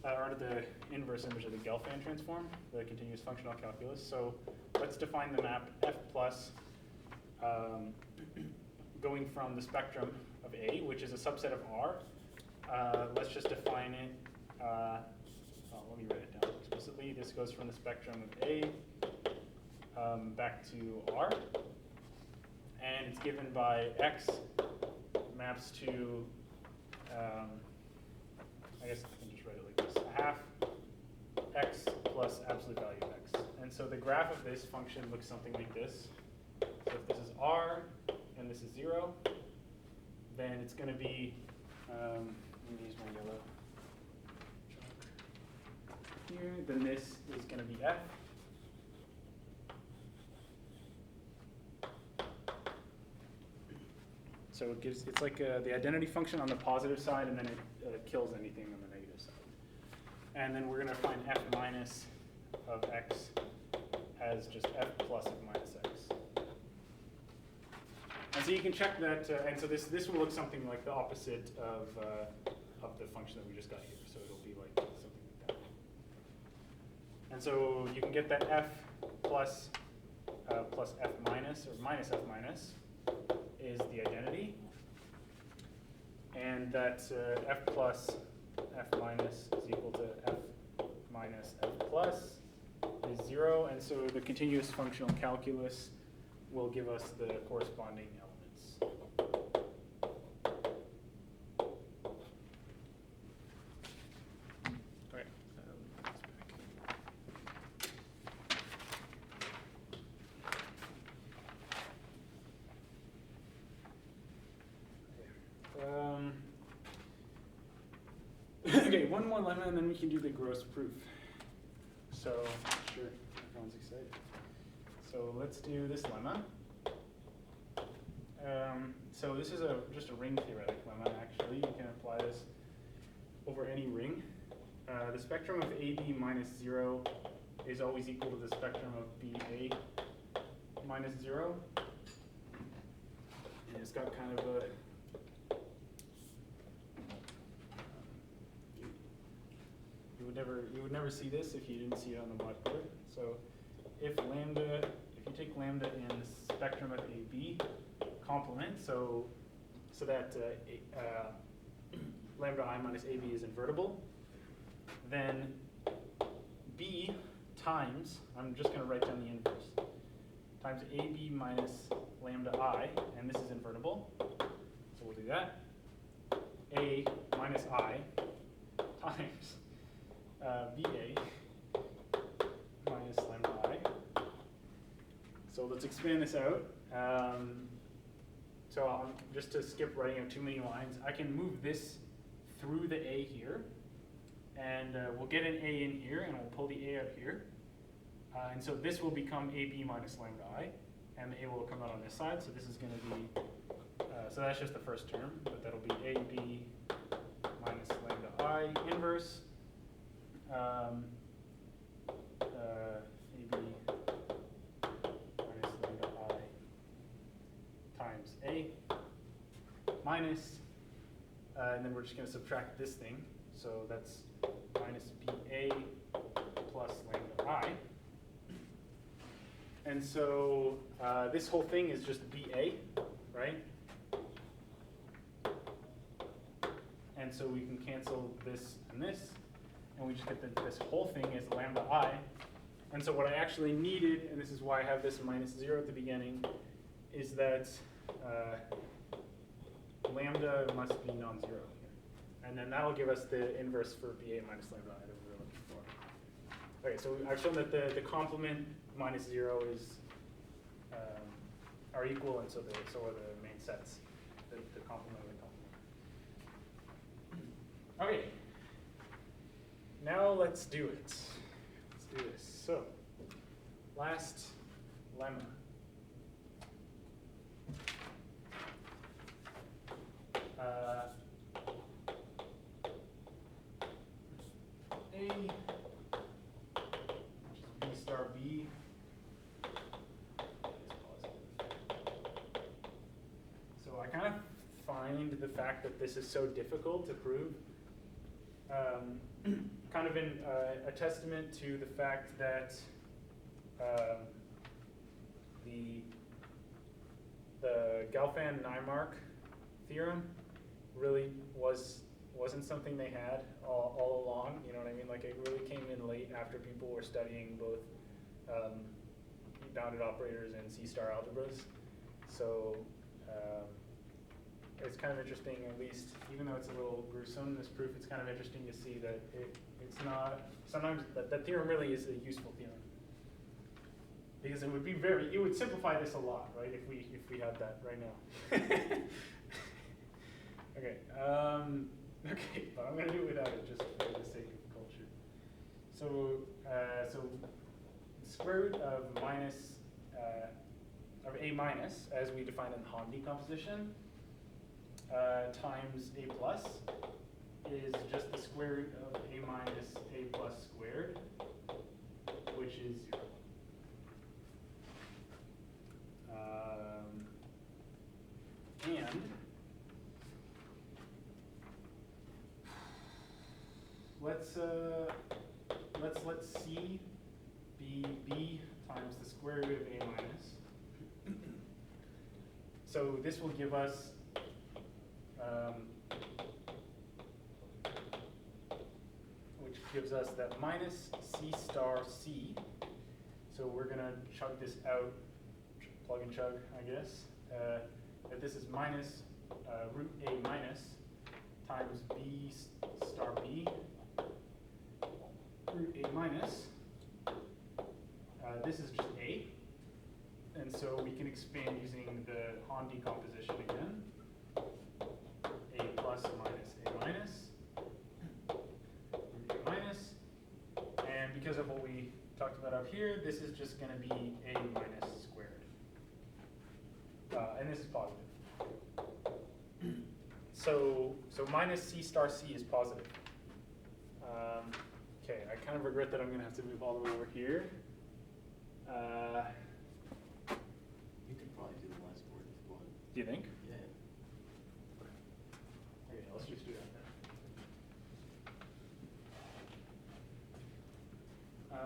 or under the inverse image of the Gelfand transform, the continuous functional calculus. So let's define the map F plus going from the spectrum of A, which is a subset of R. Let's just define it. Let me write it down explicitly. This goes from the spectrum of A back to R, and it's given by X maps to, I guess I can just write it like this, a half X plus absolute value of X. And so the graph of this function looks something like this. So if this is R and this is 0, then it's going to be, let me use my yellow chalk here, then this is going to be F. So it's like the identity function on the positive side, and then it kills anything on the negative side. And then we're going to find F minus of X as just F plus of minus X. And so you can check that, and so this will look something like the opposite of the function that we just got here. So it'll be like something like that. And so you can get that F plus F minus, or minus F minus, is the identity. And that F plus F minus is equal to F minus F plus is 0. And so the continuous functional calculus will give us the corresponding elements. Okay. Okay, one more lemma and then we can do the gross proof. So, sure, everyone's excited. So let's do this lemma. So this is just a ring theoretic lemma, actually. You can apply this over any ring. The spectrum of AB minus 0 is always equal to the spectrum of BA minus 0. And it's got kind of a you would never see this if you didn't see it on the blackboard. So if you take lambda in the spectrum of AB complement, so that lambda I minus AB is invertible, then B times, I'm just going to write down the inverse, times AB minus lambda I, and this is invertible, so we'll do that, A minus I times BA minus lambda I. So let's expand this out. So just to skip writing out too many lines, I can move this through the A here, and we'll get an A in here, and we'll pull the A out here. And so this will become AB minus lambda I, and the A will come out on this side. So this is going to be, so that's just the first term, but that'll be AB minus lambda I inverse AB minus lambda I times A minus, and then we're just going to subtract this thing. So that's minus BA plus lambda I. And so this whole thing is just BA, right? And so we can cancel this and this, and we just get that this whole thing is lambda I. And so what I actually needed, and this is why I have this minus 0 at the beginning, is that lambda must be non-zero here. And then that'll give us the inverse for BA minus lambda I that we were looking for. Okay, so I've shown that the complement minus 0 is are equal, and so are the main sets, the complement of the complement. Okay, now let's do it. Let's do this. So, last lemma. A, which is B star B, is positive. So I kind of find the fact that this is so difficult to prove kind of a testament to the fact that the Galfand-Naimark theorem really wasn't something they had all along. You know what I mean? Like, it really came in late after people were studying both bounded operators and C-star algebras. So it's kind of interesting, at least, even though it's a little gruesome, this proof, it's kind of interesting to see that it's not, sometimes that theorem really is a useful theorem. Because it would be it would simplify this a lot, right, if we had that right now. Okay, okay, but I'm going to do it without it just for the sake of culture. So, so the square root of A minus, as we define in the Hahn decomposition, times A plus is just the square root of A minus A plus squared, which is 0. And let's C be B times the square root of A minus. So this will give us which gives us that minus C star C. So we're going to chug this out, plug and chug, I guess. That this is minus root A minus times B star B root A minus. This is just A. And so we can expand using the Hahn decomposition again. A plus minus A minus, root A minus. And because of what we talked about up here, this is just going to be A minus squared. And this is positive. So minus C star C is positive. Okay, I kind of regret that I'm going to have to move all the way over here. You could probably do the last word if you want. Do you think? Yeah. Okay, let's just do that then.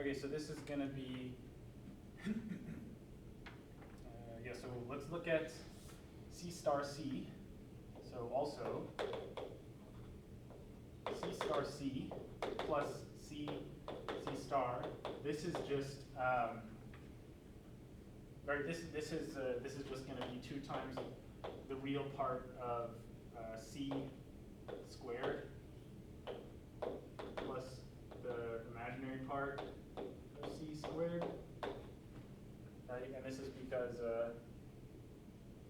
Okay, so this is going to be, yeah, so let's look at C star C. So also, C star C plus C star. This is just, right, this is just going to be 2 times the real part of C squared plus the imaginary part of C squared, right? And this is because,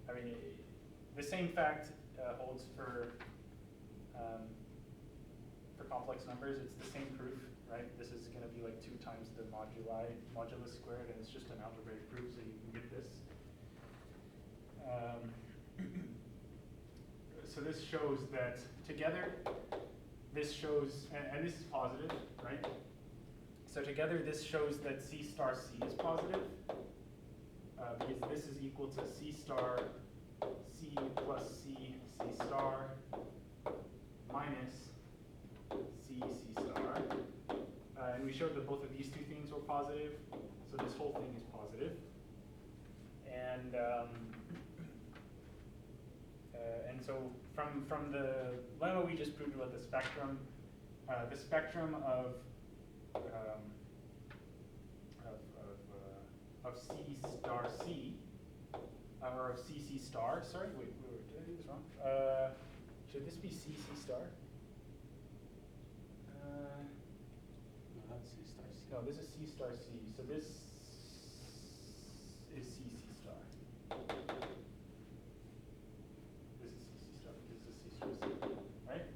I mean, the same fact holds for complex numbers. It's the same proof, right? This is going to be like 2 times the modulus squared, and it's just an algebraic proof, so you can get this. So this shows that together, this shows, and this is positive, right? So together this shows that C star C is positive, because this is equal to C star C plus C star minus C star. And we showed that both of these two things were positive, so this whole thing is positive. And so from the lemma we just proved about the spectrum of C star C, or of CC star, sorry, wait, did I do this wrong? Should this be CC star? No, that's C star C. No, this is C star C, so this is CC star. This is CC star because this is C star C, right?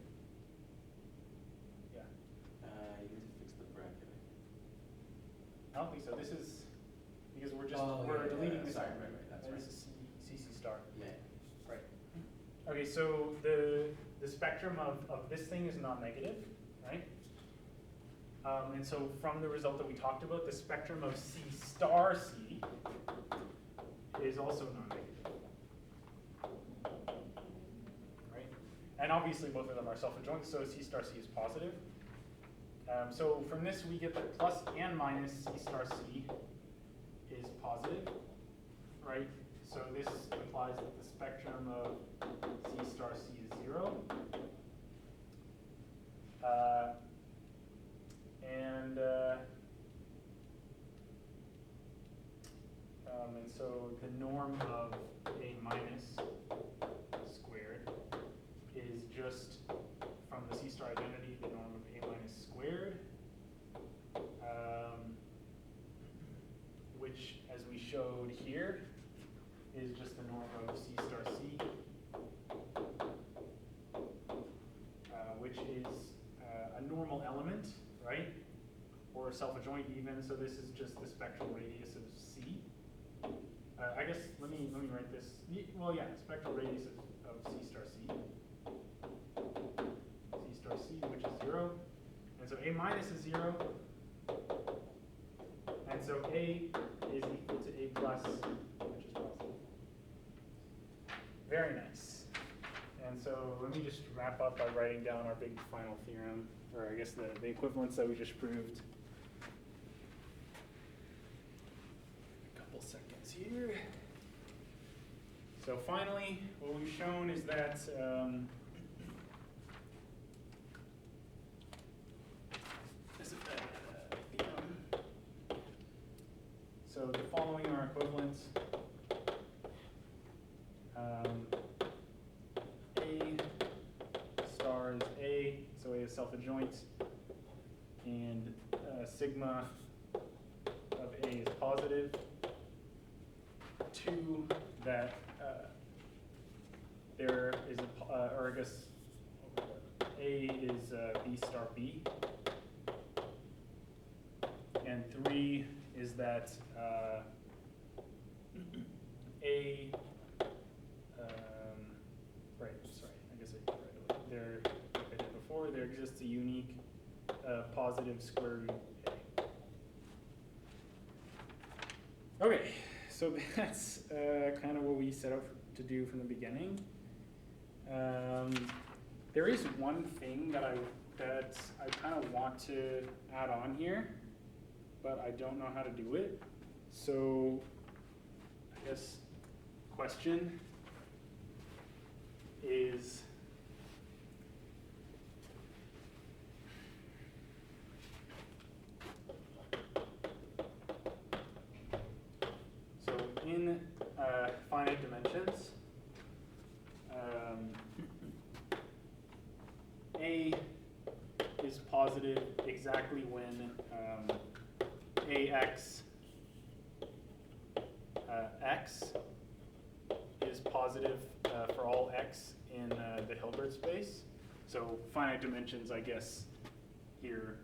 Yeah. You need to fix the bracket. I don't think so. This is because we're just deleting this. Sorry, right, that's right. This is CC star. Yeah. Right. Okay, so the spectrum of this thing is non-negative, right? And so from the result that we talked about, the spectrum of C star C is also non-negative, right? And obviously both of them are self-adjoint, so C star C is positive. So from this we get that plus and minus C star C is positive, right? So this implies that the spectrum of C star C is 0. And so the norm of A minus squared is just from the C star identity, the norm of A minus squared, which, as we showed here, is just the norm of C star C, which is a normal element, right? Or self-adjoint even, so this is just the spectral radius of C. I guess, let me write this. Well, yeah, spectral radius of C star C. C star C, which is 0. And so A minus is 0. And so A is equal to A plus, which is positive. Very nice. And so let me just wrap up by writing down our big final theorem, or I guess the equivalence that we just proved. A couple seconds here. So finally, what we've shown is that so the following are equivalents. A star is A, so A is self-adjoint, and sigma of A is positive. 2, that there is or I guess A is B star B. And 3 is that A, right, sorry, I guess I did right away. There, like I did before, there exists a unique positive square root A. Okay, so that's kind of what we set out to do from the beginning. There is one thing that I kind of want to add on here, but I don't know how to do it. So I guess question is, so in finite dimensions, A is positive exactly when AX X is positive for all X in the Hilbert space. So finite dimensions, I guess, here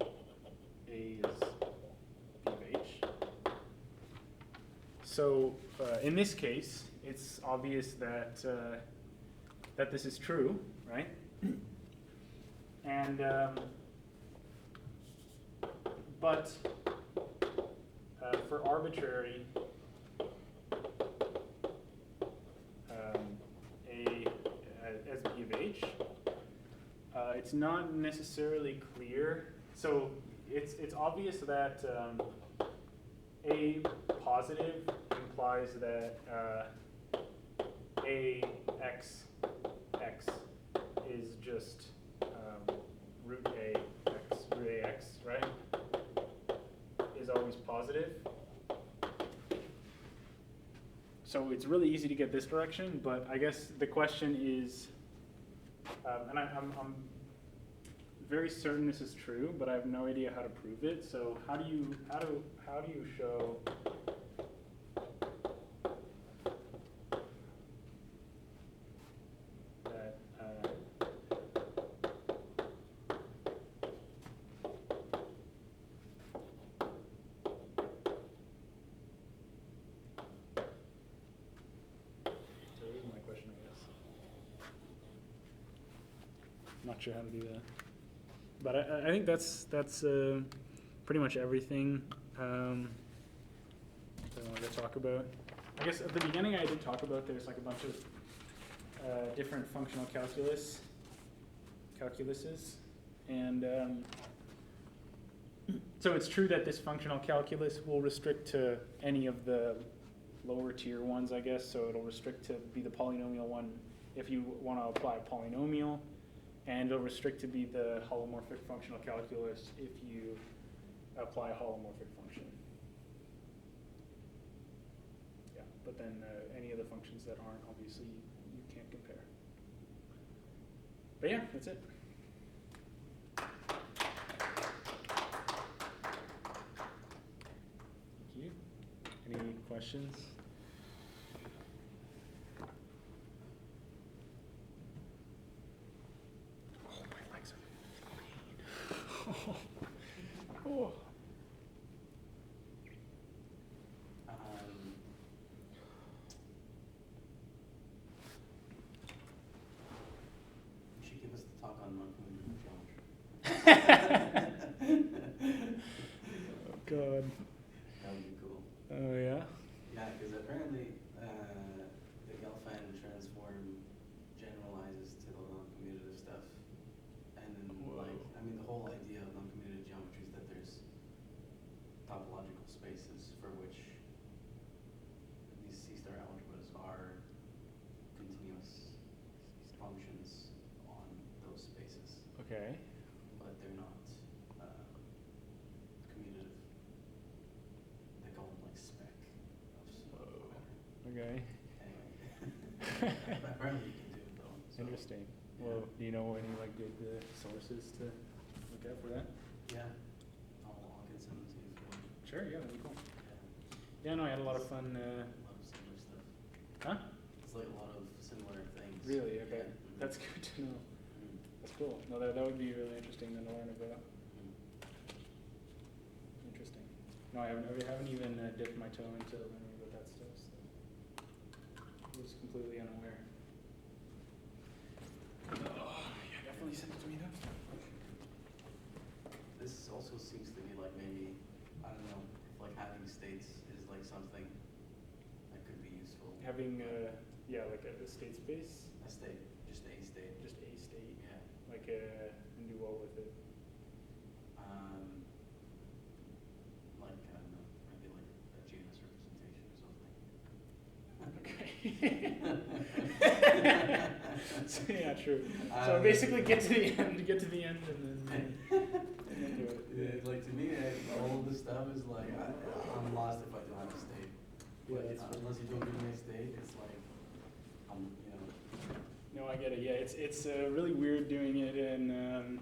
A is B of H. So in this case, it's obvious that that this is true, right? And but for arbitrary, as b of h, it's not necessarily clear. So it's obvious that a positive implies that a x is just root ax, right? Is always positive. So it's really easy to get this direction, but I guess the question is, and I'm very certain this is true, but I have no idea how to prove it. So how do you show that so here's my question, I guess. Not sure how to do that. But I think that's pretty much everything that I wanted to talk about. I guess at the beginning I did talk about there's like a bunch of different functional calculuses, and so it's true that this functional calculus will restrict to any of the lower tier ones, I guess. So it'll restrict to be the polynomial one if you want to apply a polynomial. And it'll restrict to be the holomorphic functional calculus if you apply a holomorphic function. Yeah, but then any of the functions that aren't, obviously, you can't compare. But yeah, that's it. Thank you. Any questions? Oh. You should give us the talk on non-commutative geometry. Oh God. That would be cool. Oh yeah. Yeah, because apparently the Gelfand transform generalizes to the non-commutative stuff, and then the whole idea of non-commutative geometry is that there's topological spaces for which these C-star algebras are continuous functions on those spaces. Okay. But they're not commutative. They call them like spec. Okay. Anyway. Apparently you can do it though. So. Interesting. Yeah. Well, do you know any like good sources to look at for that? Yeah. I'll get some to you if you want. Sure. Yeah, that'd be cool. Yeah. Yeah, no, I had a lot of fun. A lot of similar stuff. Huh? It's like a lot of similar things. Really? Okay. Yeah. Mhm. That's good to know. Mhm. That's cool. No, that would be really interesting to learn about. Mhm. Interesting. No, I haven't even dipped my toe into learning about that stuff. So I was completely unaware. Oh, yeah, definitely send it to me though. This also seems to be like maybe, I don't know, if like having states is like something that could be useful. Having, yeah, like a state space, A state, just a state. just a state, Yeah. like and do what with it? Like, I don't know, maybe like a genus representation or something. Okay. So, yeah, true. So Um, basically get to the end, and then do it. Yeah, like to me, all this stuff is like, I'm lost if I don't have a state. Yeah, Like, that's true. unless you don't give me a state, it's like, No, I get it. Yeah, it's really weird doing it in